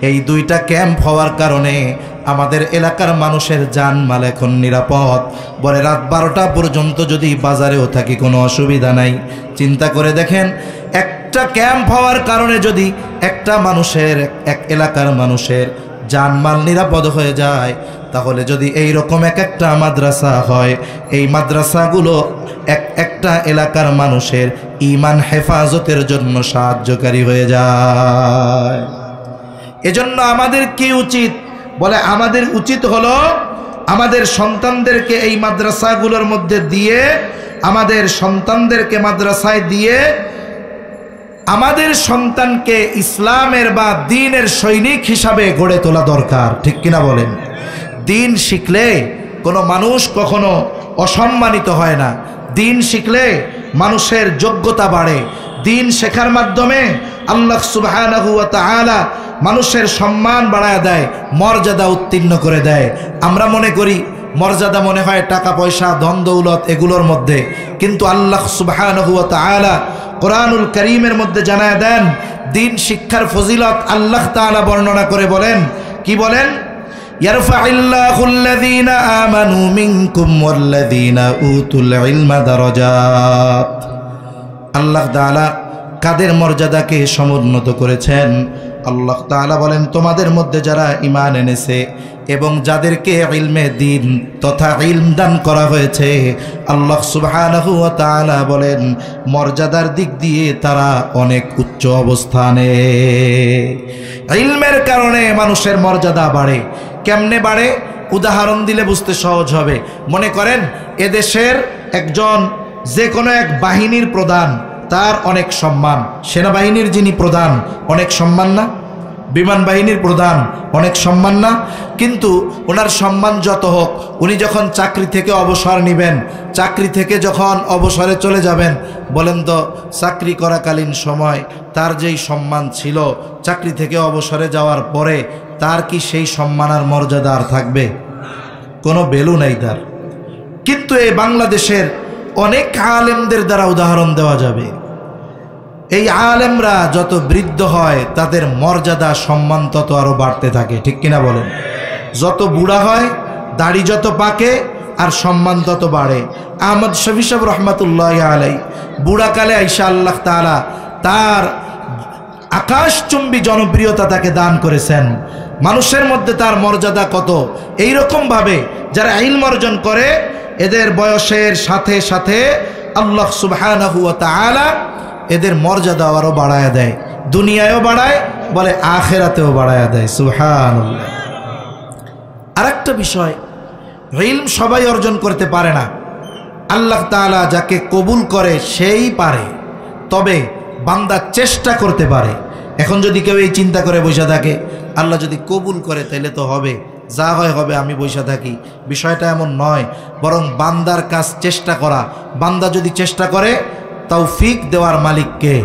এই দুইটা ক্যাম্প হওয়ার কারণে আমাদের এলাকার মানুষের জানমাল এখন নিরাপদ। বলে রাত 12টা পর্যন্ত যদি বাজারেও থাকি কোনো অসুবিধা নাই। চিন্তা করে দেখেন, একটা ক্যাম্প হওয়ার কারণে যদি একটা মানুষের, এক এলাকার মানুষের জানমাল নিরাপদ হয়ে যায়, তাহলে যদি এই রকম এক একটা মাদ্রাসা হয়, এই মাদ্রাসাগুলো একটা এলাকার মানুষের ঈমান হেফাজতের জন্য সাহায্যকারী হয়ে যায়। এজন্য আমাদের কি উচিত? বলে আমাদের উচিত হলো আমাদের সন্তানদেরকে এই মাদ্রাসাগুলোর মধ্যে দিয়ে, আমাদের সন্তানদেরকে মাদ্রাসায় দিয়ে আমাদের সন্তানকে ইসলামের বা দ্বীনের সৈনিক হিসাবে গড়ে তোলা দরকার। ঠিক কিনা বলেন? দ্বীন শিখলে কোনো মানুষ কখনো অসম্মানিত হয় না। দ্বীন শিখলে মানুষের যোগ্যতা বাড়ে। দ্বীন শেখার মাধ্যমে আল্লাহ সুবহানাহু ওয়া তাআলা মানুষের সম্মান বাড়ায় দেয়, মর্যাদা উত্তীর্ণ করে দেয়। আমরা মনে করি মর্যাদা মনে হয় টাকা পয়সা, ধন দৌলত এগুলোর মধ্যে, কিন্তু আল্লাহ সুবহানাহু ওয়া তাআলা কোরআনুল কারীমের মধ্যে জানায় দেন দ্বীন শিক্ষার ফজিলত আল্লাহ তাআলা বর্ণনা করে বলেন, কি বলেন? ইয়ারফাইল্লাহুল্লাযীনা আমানু মিনকুম ওয়াল্লাযীনা উতুল ইলমা দারাজাত। আল্লাহ তাআলা কাদের মর্যাদাকে সমুন্নত করেছেন? আল্লাহ তাআলা বলেন তোমাদের মধ্যে যারা ঈমান এনেছে এবং যাদেরকে ইলমে দ্বীন তথা ইলম দান করা হয়েছে, আল্লাহ সুবহানাহু ওয়া তাআলা বলেন মর্যাদার দিক দিয়ে তারা অনেক উচ্চ অবস্থানে। ইলমের কারণে মানুষের মর্যাদা বাড়ে। কেমনে বাড়ে? উদাহরণ দিলে বুঝতে সহজ হবে। মনে করেন এদেশের একজন যে কোনো এক বাহিনীর প্রধান, তার অনেক সম্মান। সেনাবাহিনীর যিনি প্রধান অনেক সম্মান না? বিমান বাহিনীর প্রধান অনেক সম্মান না? কিন্তু ওনার সম্মান যত হোক, উনি যখন চাকরি থেকে অবসর নেবেন, চাকরি থেকে যখন অবসরে চলে যাবেন, বলেন তো চাকরি করাকালীন সময় তার যেই সম্মান ছিল, চাকরি থেকে অবসরে যাওয়ার পরে তার কি সেই সম্মান আর মর্যাদা আর থাকবে? কোনো ভ্যালু নাই তার। কিন্তু এই বাংলাদেশের অনেক আলেমদের দ্বারা উদাহরণ দেওয়া যাবে। এই আলেমরা যত বৃদ্ধ হয় তাদের মর্যাদা সম্মান তত আরো বাড়তে থাকে। ঠিক কিনা বলেন? যত বুড়া হয়, দাড়ি যত পাকে, আর সম্মান তত বাড়ে। আহমদ শফী সাহেব রহমাতুল্লাহি আলাইহি বুড়াকালে আইসা আল্লাহ তাআলা তার আকাশচুম্বী জনপ্রিয়তা তাকে দান করেছেন। মানুষের মধ্যে তার মর্যাদা কত। এইরকম ভাবে যারা ইলম অর্জন করে এদের বয়সের সাথে সাথে আল্লাহ সুবহানাহু ওয়া তাআলা এদের মর্যাদা আরো বাড়ায় দেয়, দুনিয়ায়ও বাড়ায়, বলে আখিরাতেও বাড়ায় দেয়। সুবহানাল্লাহ। আরেকটা বিষয়, ইলম সবাই অর্জন করতে পারে না। আল্লাহ তাআলা যাকে কবুল করে সেই পারে, তবে বান্দা চেষ্টা করতে পারে। এখন যদি কেউ এই চিন্তা করে বসে থাকে আল্লাহ যদি কবুল করে তাহলে তো হবে, যা হয় হবে, আমি বসে থাকি, বিষয়টা এমন নয়। বরং বান্দার কাজ চেষ্টা করা। বান্দা যদি চেষ্টা করে, তৌফিক দেওয়ার মালিক কে?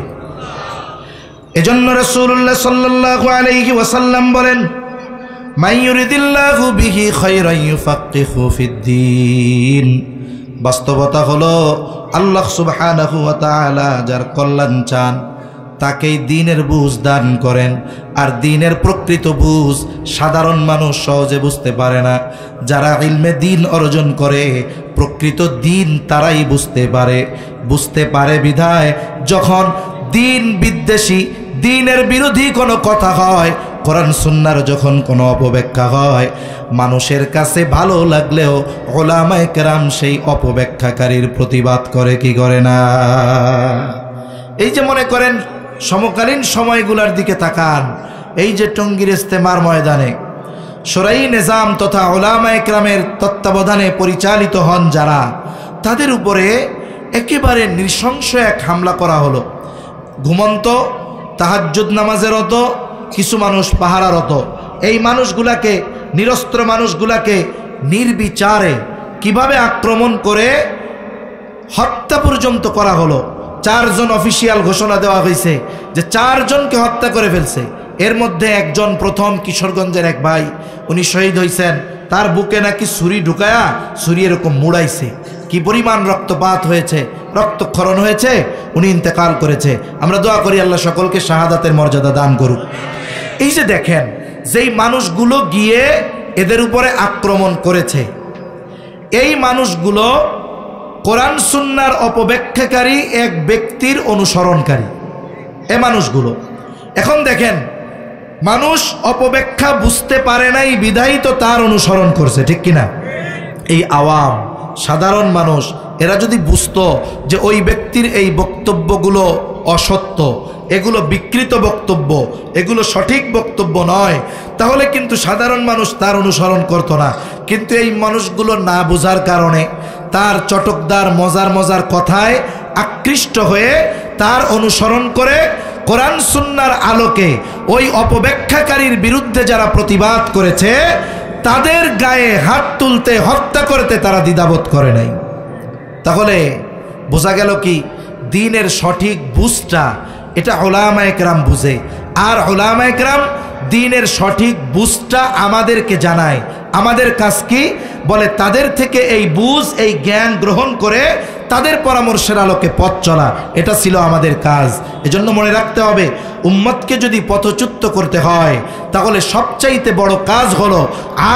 এজন্য রাসূলুল্লাহ সাল্লাল্লাহু আলাইহি ওয়াসাল্লাম বলেন, মান ইউরিদিল্লাহু বিহি খায়রান ইউফাক্কিহু ফিদ্দীন। বাস্তবতা হলো আল্লাহ সুবহানাহু ওয়া তাআলা যার কল্যাণ চান তাকেই দ্বীনের বুঝ দান করেন। আর দ্বীনের প্রকৃত বুঝ সাধারণ মানুষ সহজে বুঝতে পারে না। যারা ইলমে দ্বীন অর্জন করে প্রকৃত দ্বীন তারাই বুঝতে পারে বিধায় যখন দ্বীন বিদ্বেষী, দ্বীনের বিরোধী কোনো কথা হয়, কোরআন সুন্নাহর যখন কোনো অপব্যাখ্যা হয়, মানুষের কাছে ভালো লাগলেও উলামায়ে কেরাম সেই অপব্যাখ্যাকারীর প্রতিবাদ করে কি করে না? এই যে মনে করেন সমকালীন সময়গুলোর দিকে তাকান, এই যে টঙ্গীর ইস্তেমার ময়দানে শরঈ নিজাম তথা উলামায়ে কেরামের তত্ত্বাবধানে পরিচালিত হন যারা, তাদের উপরে একেবারে নৃশংস এক হামলা করা হলো। ঘুমন্ত তাহাজ্জুদ নামাজেরত কিছু মানুষ পাহারারত, এই মানুষগুলাকে, নিরস্ত্র মানুষগুলাকে নির্বিচারে কিভাবে আক্রমণ করে হত্যা পর্যন্ত করা হলো। 4 জন অফিসিয়াল ঘোষণা দেওয়া হয়েছে যে 4 জনকে হত্যা করে ফেলছে। এর মধ্যে একজন প্রথম কিশোরগঞ্জের এক ভাই, উনি শহীদ হয়েছেন। তার বুকে নাকি ছুরি ঢুকায়া ছুরি এরকম মুড়াইছে। কি পরিমাণ রক্তপাত হয়েছে, রক্তক্ষরণ হয়েছে, উনি ইন্তেকাল করেছে। আমরা দোয়া করি আল্লাহ সকলকে শাহাদাতের মর্যাদা দান করুক। এই যে দেখেন, যেই মানুষগুলো গিয়ে এদের উপরে আক্রমণ করেছে, এই মানুষগুলো কোরআন সুন্নাহর অপব্যাখ্যাকারী এক ব্যক্তির অনুসরণকারী। এ মানুষগুলো এখন দেখেন, মানুষ অপব্যাখ্যা বুঝতে পারে নাই বিধায়ী তো তার অনুসরণ করছে। ঠিক কিনা? এই আওয়াম, সাধারণ মানুষ এরা যদি বুঝতো যে ওই ব্যক্তির এই বক্তব্যগুলো অসত্য, এগুলো বিকৃত বক্তব্য, এগুলো সঠিক বক্তব্য নয়, তাহলে কিন্তু সাধারণ মানুষ তার অনুসরণ করতো না। কিন্তু এই মানুষগুলো না বোঝার কারণে, তার চটকদার মজার মজার কথায় আকৃষ্ট হয়ে তার অনুসরণ করে কোরআন সুন্নাহর আলোকে ওই অপব্যাখ্যাকারীর বিরুদ্ধে যারা প্রতিবাদ করেছে তাদের গায়ে হাত তুলতে, হত্যা করতে তারা দ্বিধাবোধ করে নাই। তাহলে বোঝা গেল কি, দ্বীনের সঠিক বুঝটা এটা উলামায়ে কেরাম বুঝে, আর উলামায়ে কেরাম দ্বীনের সঠিক বুঝটা আমাদেরকে জানায়। আমাদের কাজ কি? বলে তাদের থেকে এই বুঝ, এই জ্ঞান গ্রহণ করে তাদের পরামর্শের আলোকে পথ চলা, এটা ছিল আমাদের কাজ। এজন্য মনে রাখতে হবে, উম্মতকে যদি পথচ্যুত করতে হয় তাহলে সবচাইতে বড় কাজ হলো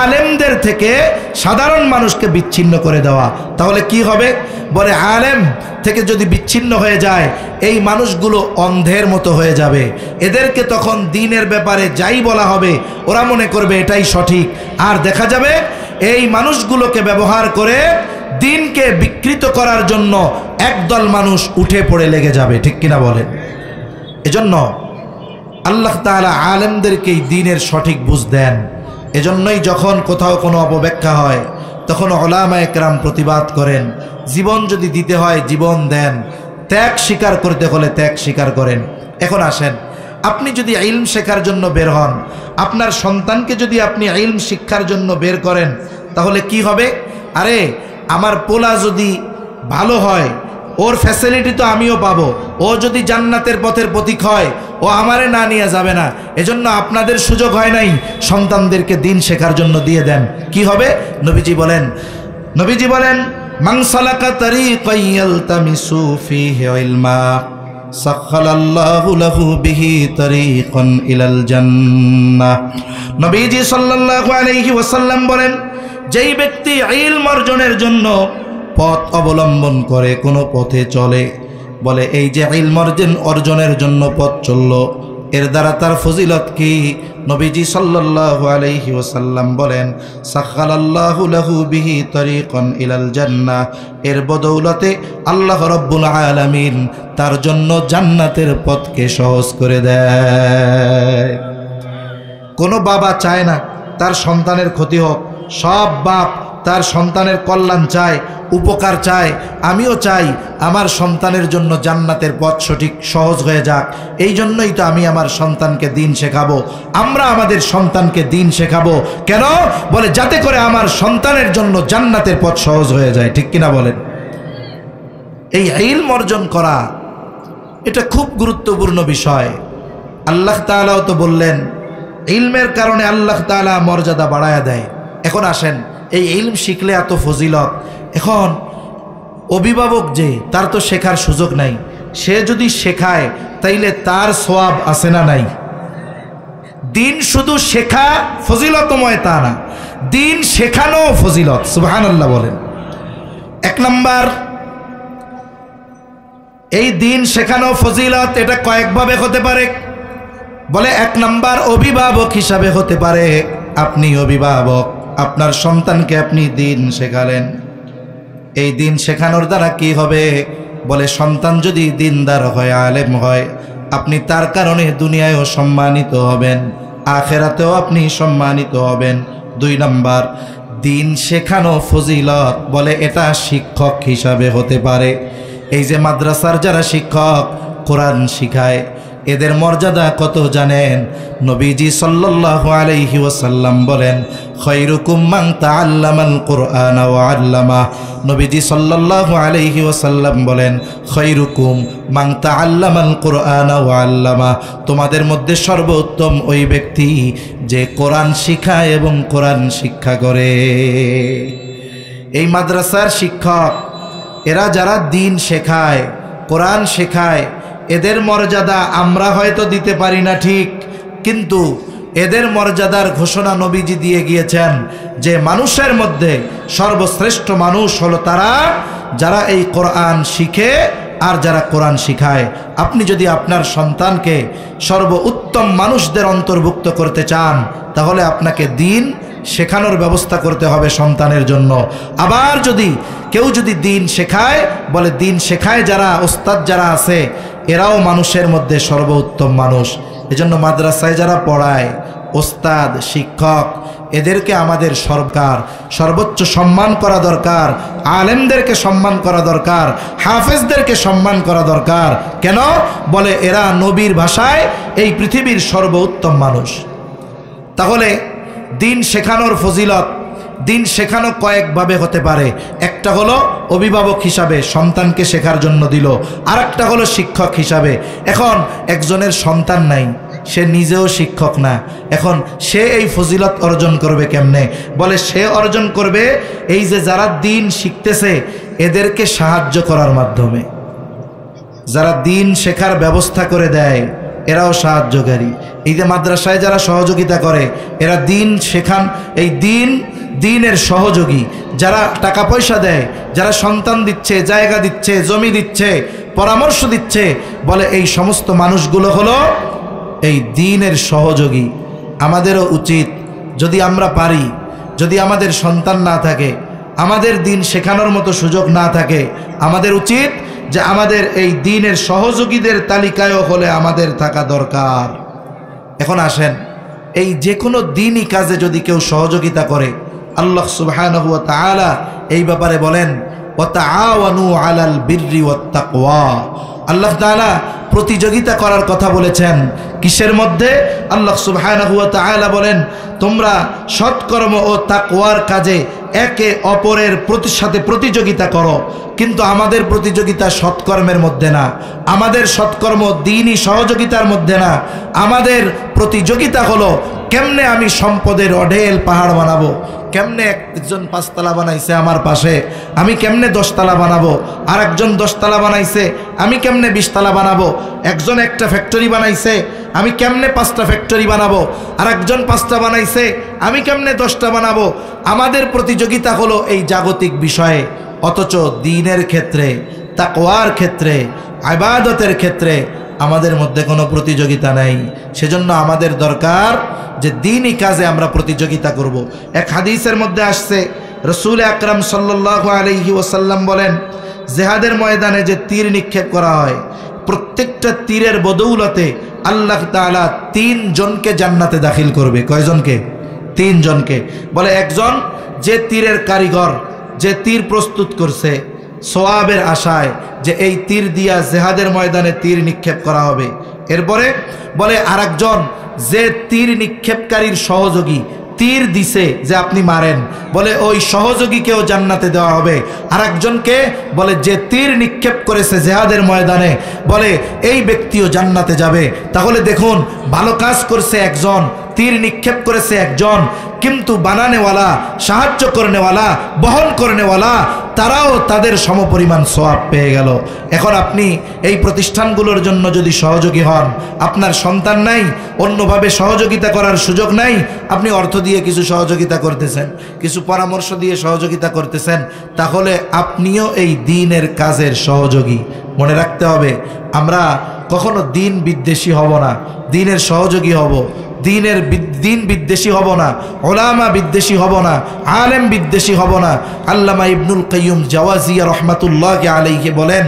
আলেমদের থেকে সাধারণ মানুষকে বিচ্ছিন্ন করে দেওয়া। তাহলে কি হবে? বলে আলেম থেকে যদি বিচ্ছিন্ন হয়ে যায়, এই মানুষগুলো অন্ধের মতো হয়ে যাবে। এদেরকে তখন দ্বীনের ব্যাপারে যাই বলা হবে ওরা মনে করবে এটাই সঠিক, আর দেখা যাবে এই মানুষগুলোকে ব্যবহার করে দ্বীনকে বিকৃত করার জন্য একদল মানুষ উঠে পড়ে লেগে যাবে। ঠিক কিনা বলেন? এজন্য আল্লাহ তাআলা আলেমদেরকেই দ্বীনের সঠিক বুঝ দেন। এজন্যই যখন কোথাও কোনো অপব্যাখ্যা হয় তখন উলামায়ে কেরাম প্রতিবাদ করেন। জীবন যদি দিতে হয় জীবন দেন, ত্যাগ স্বীকার করতে হলে ত্যাগ স্বীকার করেন। এখন আসেন, আপনি যদি ইলম শেখার জন্য বের হন, আপনার সন্তানকে যদি আপনি ইলম শিক্ষার জন্য বের করেন, তাহলে কি হবে? আরে আমার পোলা যদি ভালো হয়, ওর ফ্যাসিলিটি তো আমিও পাবো, ও যদি জান্নাতের পথের পথিক হয়, ও আমারে না নিয়ে যাবে না। এজন্য আপনাদের সুযোগ হয় নাই, সন্তানদেরকে দ্বীন শেখার জন্য দিয়ে দেন। কি হবে? নবীজি বলেন মান সালাকা তারিকান ইয়ালতামিসু ফীহি ইলমা সাখালাল্লাহু লাহু বিহি তারিকান ইলাল জান্নাহ। নবীজি সাল্লাল্লাহু আলাইহি ওয়াসাল্লাম বলেন, যেই ব্যক্তি ইলম অর্জনের জন্য পথ অবলম্বন করে, কোনো পথে চলে, বলে এই যে ইলম অর্জনের জন্য পথ চলল, এর দ্বারা তার ফজিলত কি? নবীজি সাল্লাল্লাহু আলাইহি ওয়াসাল্লাম বলেন, সাখালাল্লাহু লাহু বিহি তারিকান ইলাল জান্নাহ, এর বদৌলতে আল্লাহ রাব্বুল আলামিন তার জন্য জান্নাতের পথকে সহজ করে দেয়। কোনো বাবা চায় না তার সন্তানের ক্ষতি হোক, সব বাপ তার সন্তানের কল্যাণ চায়, উপকার চায়। আমিও চাই আমার সন্তানের জন্য জান্নাতের পথ সঠিক সহজ হয়ে যাক। এই জন্যই তো আমি আমার সন্তানকে দ্বীন শেখাবো। আমরা আমাদের সন্তানকে দ্বীন শেখাবো কেন? বলে যাতে করে আমার সন্তানের জন্য জান্নাতের পথ সহজ হয়ে যায়। ঠিক কিনা বলেন? এই ইলম অর্জন করা এটা খুব গুরুত্বপূর্ণ বিষয়। আল্লাহ তাআলাও তো বললেন, ইলমের কারণে আল্লাহ তাআলা মর্যাদা বাড়ায়া দেয়। এখন আসেন, এই ইলম শিখলে এত ফজিলত, এখন অভিভাবক যে তার তো শেখার সুযোগ নাই, সে যদি শেখায় তাইলে তার সওয়াব আছে না নাই? দ্বীন শুধু শেখা ফজিলতময় তা না, দ্বীন শেখানো ফজিলত। সুবহানাল্লাহ বলেন। এক নাম্বার, এই দ্বীন শেখানো ফজিলত এটা কয়েকভাবে হতে পারে। বলে এক নাম্বার, অভিভাবক হিসাবে হতে পারে। আপনি অভিভাবক, আপনার সন্তানকে আপনি দ্বীন শেখালেন। এই দ্বীন শেখানোর দ্বারা কি হবে? বলে সন্তান যদি দ্বীনদার হয়, আলেম হয়, আপনি তার কারণে দুনিয়ায়ও সম্মানিত হবেন, আখেরাতেও আপনি সম্মানিত হবেন। দুই নাম্বার, দ্বীন শেখানো ফজিলত, বলে এটা শিক্ষক হিসাবে হতে পারে। এই যে মাদ্রাসার যারা শিক্ষক কোরআন শিখায়, এদের মর্যাদা কত জানেন? নবীজি সাল্লাল্লাহু আলাইহি ওয়াসাল্লাম বলেন, খায়রুকুম মান তাআল্লামাল কুরআন ওয়া আল্লামা। নবীজি সাল্লাল্লাহু আলাইহি ওয়াসাল্লাম বলেন, খায়রুকুম মান তাআল্লামাল কুরআন ওয়া আল্লামা, তোমাদের মধ্যে সর্বোত্তম ওই ব্যক্তি যে কোরআন শিখায় এবং কোরআন শিক্ষা করে। এই মাদ্রাসার শিক্ষক, এরা যারা দ্বীন শেখায়, কোরআন শেখায়, এদের মর্যাদা আমরা হয়তো দিতে পারি না ঠিক, কিন্তু এদের মর্যাদার ঘোষণা নবীজি দিয়ে গিয়েছেন যে মানুষের মধ্যে সর্বশ্রেষ্ঠ মানুষ হলো তারা যারা এই কোরআন শিখে আর যারা কোরআন শিখায়। আপনি যদি আপনার সন্তানকে সর্বোত্তম মানুষদের অন্তর্ভুক্ত করতে চান, তাহলে আপনাকে দ্বীন শেখানোর ব্যবস্থা করতে হবে সন্তানের জন্য। আবার যদি কেউ যদি দিন শেখায়, বলে দিন শেখায় যারা, ওস্তাদ যারা আছে, এরাও মানুষের মধ্যে সর্বোত্তম মানুষ। এজন্য মাদ্রাসায় যারা পড়ায়, ওস্তাদ, শিক্ষক, এদেরকে আমাদের সরকার সর্বোচ্চ সম্মান করা দরকার। আলেমদেরকে সম্মান করা দরকার, হাফেজদেরকে সম্মান করা দরকার। কেন? বলে এরা নবীর ভাষায় এই পৃথিবীর সর্বোত্তম মানুষ। তাহলে দিন শেখানোর ফজিলত, দিন শেখানো কয়েকভাবে হতে পারে। একটা হলো অভিভাবক হিসাবে সন্তানকে শেখার জন্য দিল, আর একটা হলো শিক্ষক হিসাবে। এখন একজনের সন্তান নাই, সে নিজেও শিক্ষক না, এখন সে এই ফজিলত অর্জন করবে কেমনে? বলে সে অর্জন করবে এই যে যারা দিন শিখতেছে এদেরকে সাহায্য করার মাধ্যমে। যারা দিন শেখার ব্যবস্থা করে দেয় এরাও সাহায্যকারী। এই যে মাদ্রাসায় যারা সহযোগিতা করে এরা দিন শেখান, এই দিনের সহযোগী। যারা টাকা পয়সা দেয়, যারা সন্তান দিচ্ছে, জায়গা দিচ্ছে, জমি দিচ্ছে, পরামর্শ দিচ্ছে, বলে এই সমস্ত মানুষগুলো হলো এই দিনের সহযোগী। আমাদেরও উচিত, যদি আমরা পারি, যদি আমাদের সন্তান না থাকে, আমাদের দিন শেখানোর মতো সুযোগ না থাকে, আমাদের উচিত যে আমাদের এই দিনের সহযোগীদের তালিকায়ও হলে আমাদের থাকা দরকার। এখন আসেন, এই যে কোনো দিনই কাজে যদি কেউ সহযোগিতা করে, আল্লাহ সুবহানাহু ওয়া তাআলা এই ব্যাপারে বলেন, ওয়া তাআওয়ানু আলাল বিররি ওয়াত তাকওয়া। আল্লাহ তাআলা প্রতিযোগিতা করার কথা বলেছেন কিসের মধ্যে? আল্লাহ সুবহানাহু ওয়া তাআলা বলেন, তোমরা সৎকর্ম ও তাকওয়ার কাজে একে অপরের সাথে প্রতিযোগিতা করো। কিন্তু আমাদের প্রতিযোগিতা সৎকর্মের মধ্যে না, আমাদের সৎকর্ম দ্বীনি সহযোগিতার মধ্যে না। আমাদের প্রতিযোগিতা হলো কেমনে আমি সম্পদের অঢেল পাহাড় বানাবো, কেমনে একজন 5 তলা বানাইছে আমার পাশে, আমি কেমনে 10 তলা বানাবো, আর একজন 10 তলা বানাইছে, আমি কেমনে 20 তলা বানাবো। একজন একটা ফ্যাক্টরি বানাইছে, আমি কেমনে 5টা ফ্যাক্টরি বানাবো, আর একজন 5টা বানাইছে, আমি কেমনে 10টা বানাবো। আমাদের প্রতিযোগিতা হলো এই জাগতিক বিষয়ে, অথচ দ্বীনের ক্ষেত্রে, তাকওয়ার ক্ষেত্রে, ইবাদতের ক্ষেত্রে আমাদের মধ্যে কোনো প্রতিযোগিতা নাই। সেজন্য আমাদের দরকার যে দ্বীনি কাজে আমরা প্রতিযোগিতা করব। এক হাদিসের মধ্যে আসছে, রাসূল আকরাম সাল্লাল্লাহু আলাইহি ওয়াসাল্লাম বলেন, জিহাদের ময়দানে যে তীর নিক্ষেপ করা হয়, প্রত্যেকটা তীরের বদৌলতে আল্লাহ তাআলা 3 জনকে জান্নাতে দাখিল করবে। কয়জনকে? 3 জনকে। বলে একজন যে তীরের কারিগর, যে তীর প্রস্তুত করছে সওয়াবের আশায় যে এই তীর দিয়া জিহাদের ময়দানে তীর নিক্ষেপ করা হবে। এরপরে বলে আরেকজন যে তীর নিক্ষেপকারীর সহযোগী, তীর দিছে যে আপনি মারেন, বলে ওই সহযোগীকেও জান্নাতে দেওয়া হবে। আরেকজনকে বলে যে তীর নিক্ষেপ করেছে জিহাদের ময়দানে, বলে এই ব্যক্তিও জান্নাতে যাবে। তাহলে দেখুন, ভালো কাজ করছে একজন, তীর নিক্ষেপ করেছে একজন, কিন্তু বানানেওয়ালা, সাহায্য করনেওয়ালা, বহন করনেওয়ালা তারাও তাদের সমপরিমাণ সওয়াব পেয়ে গেল। এখন আপনি এই প্রতিষ্ঠানগুলোর জন্য যদি সহযোগী হন, আপনার সন্তান নাই, অন্যভাবে সহযোগিতা করার সুযোগ নাই, আপনি অর্থ দিয়ে কিছু সহযোগিতা করতেছেন, কিছু পরামর্শ দিয়ে সহযোগিতা করতেছেন, তাহলে আপনিও এই দ্বীনের কাজের সহযোগী। মনে রাখতে হবে, আমরা কখনো দ্বীন বিদ্বেষী হব না, দ্বীনের সহযোগী হব। দিন বিদ্বেষী হব না, উলামা বিদ্বেষী হব না, আলেম বিদ্বেষী হব না। আল্লামা ইবনুল কাইয়ুম জাওয়াজিয়া রহমাতুল্লাহি আলাইহি বলেন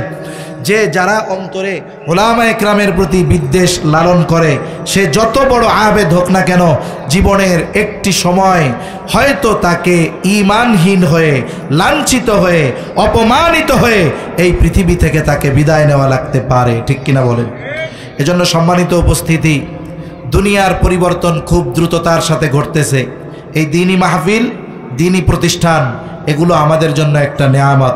যে যারা অন্তরে উলামা একরামের প্রতি বিদ্বেষ লালন করে, সে যত বড় আবেদ হোক না কেন, জীবনের একটি সময় হয়তো তাকে ঈমানহীন হয়ে, লাঞ্ছিত হয়ে, অপমানিত হয়ে এই পৃথিবী থেকে তাকে বিদায় নেওয়া লাগতে পারে। ঠিক কিনা বলেন? এজন্য সম্মানিত উপস্থিতি, দুনিয়ার পরিবর্তন খুব দ্রুততার সাথে ঘটতেছে। এই দ্বীনি মাহফিল, দ্বীনি প্রতিষ্ঠান, এগুলো আমাদের জন্য একটা নেয়ামত।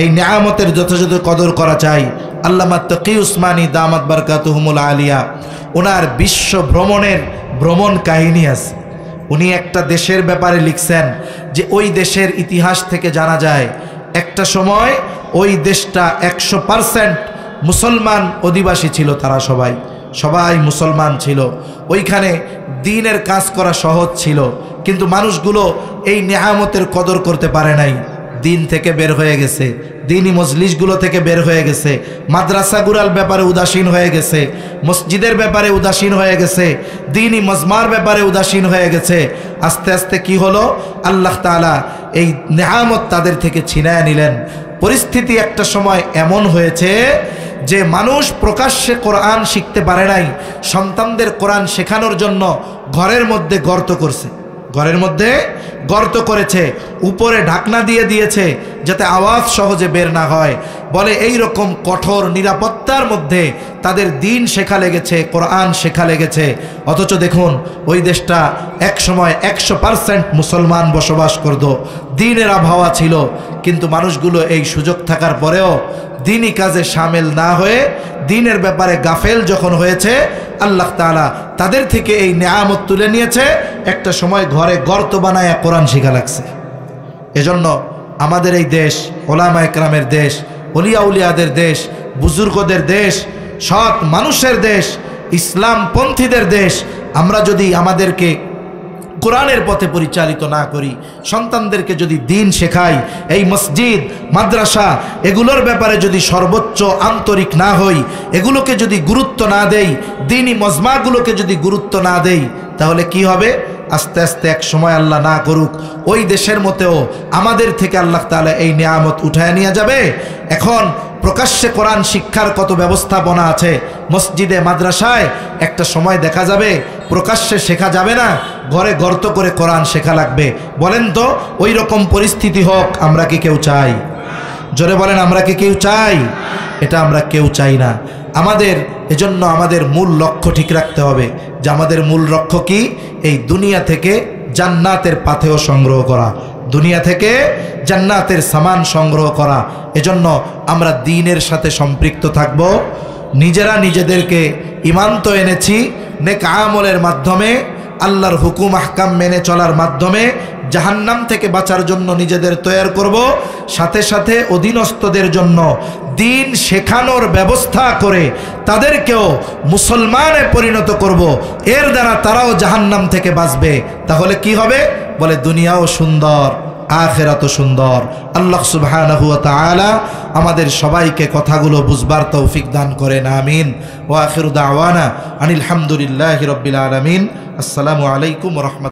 এই নেয়ামতের যথাযথ কদর করা চাই। আল্লামা তকি উসমানী দামাত বারকাতুহুমুল আলিয়া, ওনার বিশ্ব ভ্রমণ কাহিনী আছে। উনি একটা দেশের ব্যাপারে লিখছেন যে ওই দেশের ইতিহাস থেকে জানা যায় একটা সময় ওই দেশটা 100% মুসলমান অধিবাসী ছিল, তারা সবাই মুসলমান ছিল। ওইখানে দ্বীনের কাজ করা সহজ ছিল, কিন্তু মানুষগুলো এই নেয়ামতের কদর করতে পারে নাই। দ্বীন থেকে বের হয়ে গেছে, দ্বীনি মজলিসগুলো থেকে বের হয়ে গেছে, মাদ্রাসাগুলোর ব্যাপারে উদাসীন হয়ে গেছে, মসজিদের ব্যাপারে উদাসীন হয়ে গেছে, দ্বীনি মজমার ব্যাপারে উদাসীন হয়ে গেছে। আস্তে আস্তে কি হলো, আল্লাহ তাআলা এই নেয়ামত তাদের থেকে ছিনায় নিলেন। পরিস্থিতি একটা সময় এমন হয়েছে যে মানুষ প্রকাশ্যে কোরআন শিখতে পারে নাই, সন্তানদের কোরআন শেখানোর জন্য ঘরের মধ্যে গর্ত করছে, ঘরের মধ্যে গর্ত করেছে, উপরে ঢাকনা দিয়ে দিয়েছে যাতে আওয়াজ সহজে বের না হয়। বলে এই রকম কঠোর নিরাপত্তার মধ্যে তাদের দিন শেখা লেগেছে, কোরআন শেখা লেগেছে। অথচ দেখুন ওই দেশটা এক সময় 100% মুসলমান বসবাস করত, দ্বীনের আবহাওয়া ছিল, কিন্তু মানুষগুলো এই সুযোগ থাকার পরেও দ্বীনি কাজে শামিল না হয়ে দ্বীনের ব্যাপারে গাফেল যখন হয়েছে, আল্লাহ তাআলা তাদের থেকে এই নেয়ামত তুলে নিয়েছে। একটা সময় ঘরে গর্ত বানায় কোরআন শিখা লাগছে। এজন্য আমাদের এই দেশ ওলামা একরামের দেশ, ওলিয়া উলিয়াদের দেশ, বুজুর্গদের দেশ, সৎ মানুষের দেশ, ইসলামপন্থীদের দেশ। আমরা যদি আমাদেরকে কোরআনের পথে পরিচালিত না করি, সন্তানদেরকে যদি দিন শেখাই, এই মসজিদ মাদ্রাসা এগুলোর ব্যাপারে যদি সর্বোচ্চ আন্তরিক না হই, এগুলোকে যদি গুরুত্ব না দেই, দিনী মজমাগুলোকে যদি গুরুত্ব না দেই, তাহলে কি হবে? আস্তে আস্তে এক সময় আল্লাহ না করুক ওই দেশের মতেও আমাদের থেকে আল্লাহ তাআলা এই নিয়ামত উঠায় নিয়ে যাবে। এখন প্রকাশ্যে কোরআন শিক্ষার কত ব্যবস্থাপনা আছে, মসজিদে মাদ্রাসায় একটা সময় দেখা যাবে প্রকাশ্যে শেখা যাবে না, ঘরে গর্ত করে কোরআন শেখা লাগবে। বলেন তো ওই রকম পরিস্থিতি হোক আমরা কি কেউ চাই? জোরে বলেন, আমরা কি কেউ চাই? এটা আমরা কেউ চাই না। আমাদের এজন্য আমাদের মূল লক্ষ্য ঠিক রাখতে হবে যে আমাদের মূল লক্ষ্য কি? এই দুনিয়া থেকে জান্নাতের পাথেয় সংগ্রহ করা, দুনিয়া থেকে জান্নাতের সামান সংগ্রহ করা। এজন্য আমরা দ্বীনের সাথে সম্পৃক্ত থাকব, নিজেরা নিজেদেরকে ঈমান তো এনেছি, নেক আমলের মাধ্যমে আল্লাহর হুকুম আহকাম মেনে চলার মাধ্যমে জাহান্নাম থেকে বাঁচার জন্য নিজেদের তৈরি করব। সাথে সাথে অধীনস্থদের জন্য দিন শেখানোর ব্যবস্থা করে তাদেরকেও মুসলমানে পরিণত করব, এর দ্বারা তারাও জাহান্নাম থেকে বাঁচবে। তাহলে কি হবে? বলে দুনিয়াও সুন্দর, আখিরাতও সুন্দর। আল্লাহ সুবহানাহু ওয়া তাআলা আমাদের সবাইকে কথাগুলো বুঝবার তৌফিক দান করেন, আমিন। ওয়া আখিরু দাওয়ানা আনিল হামদুলিল্লাহি রাব্বিল আলামিন। আসসালামু আলাইকুম ওয়া রাহমাতুল্লাহ।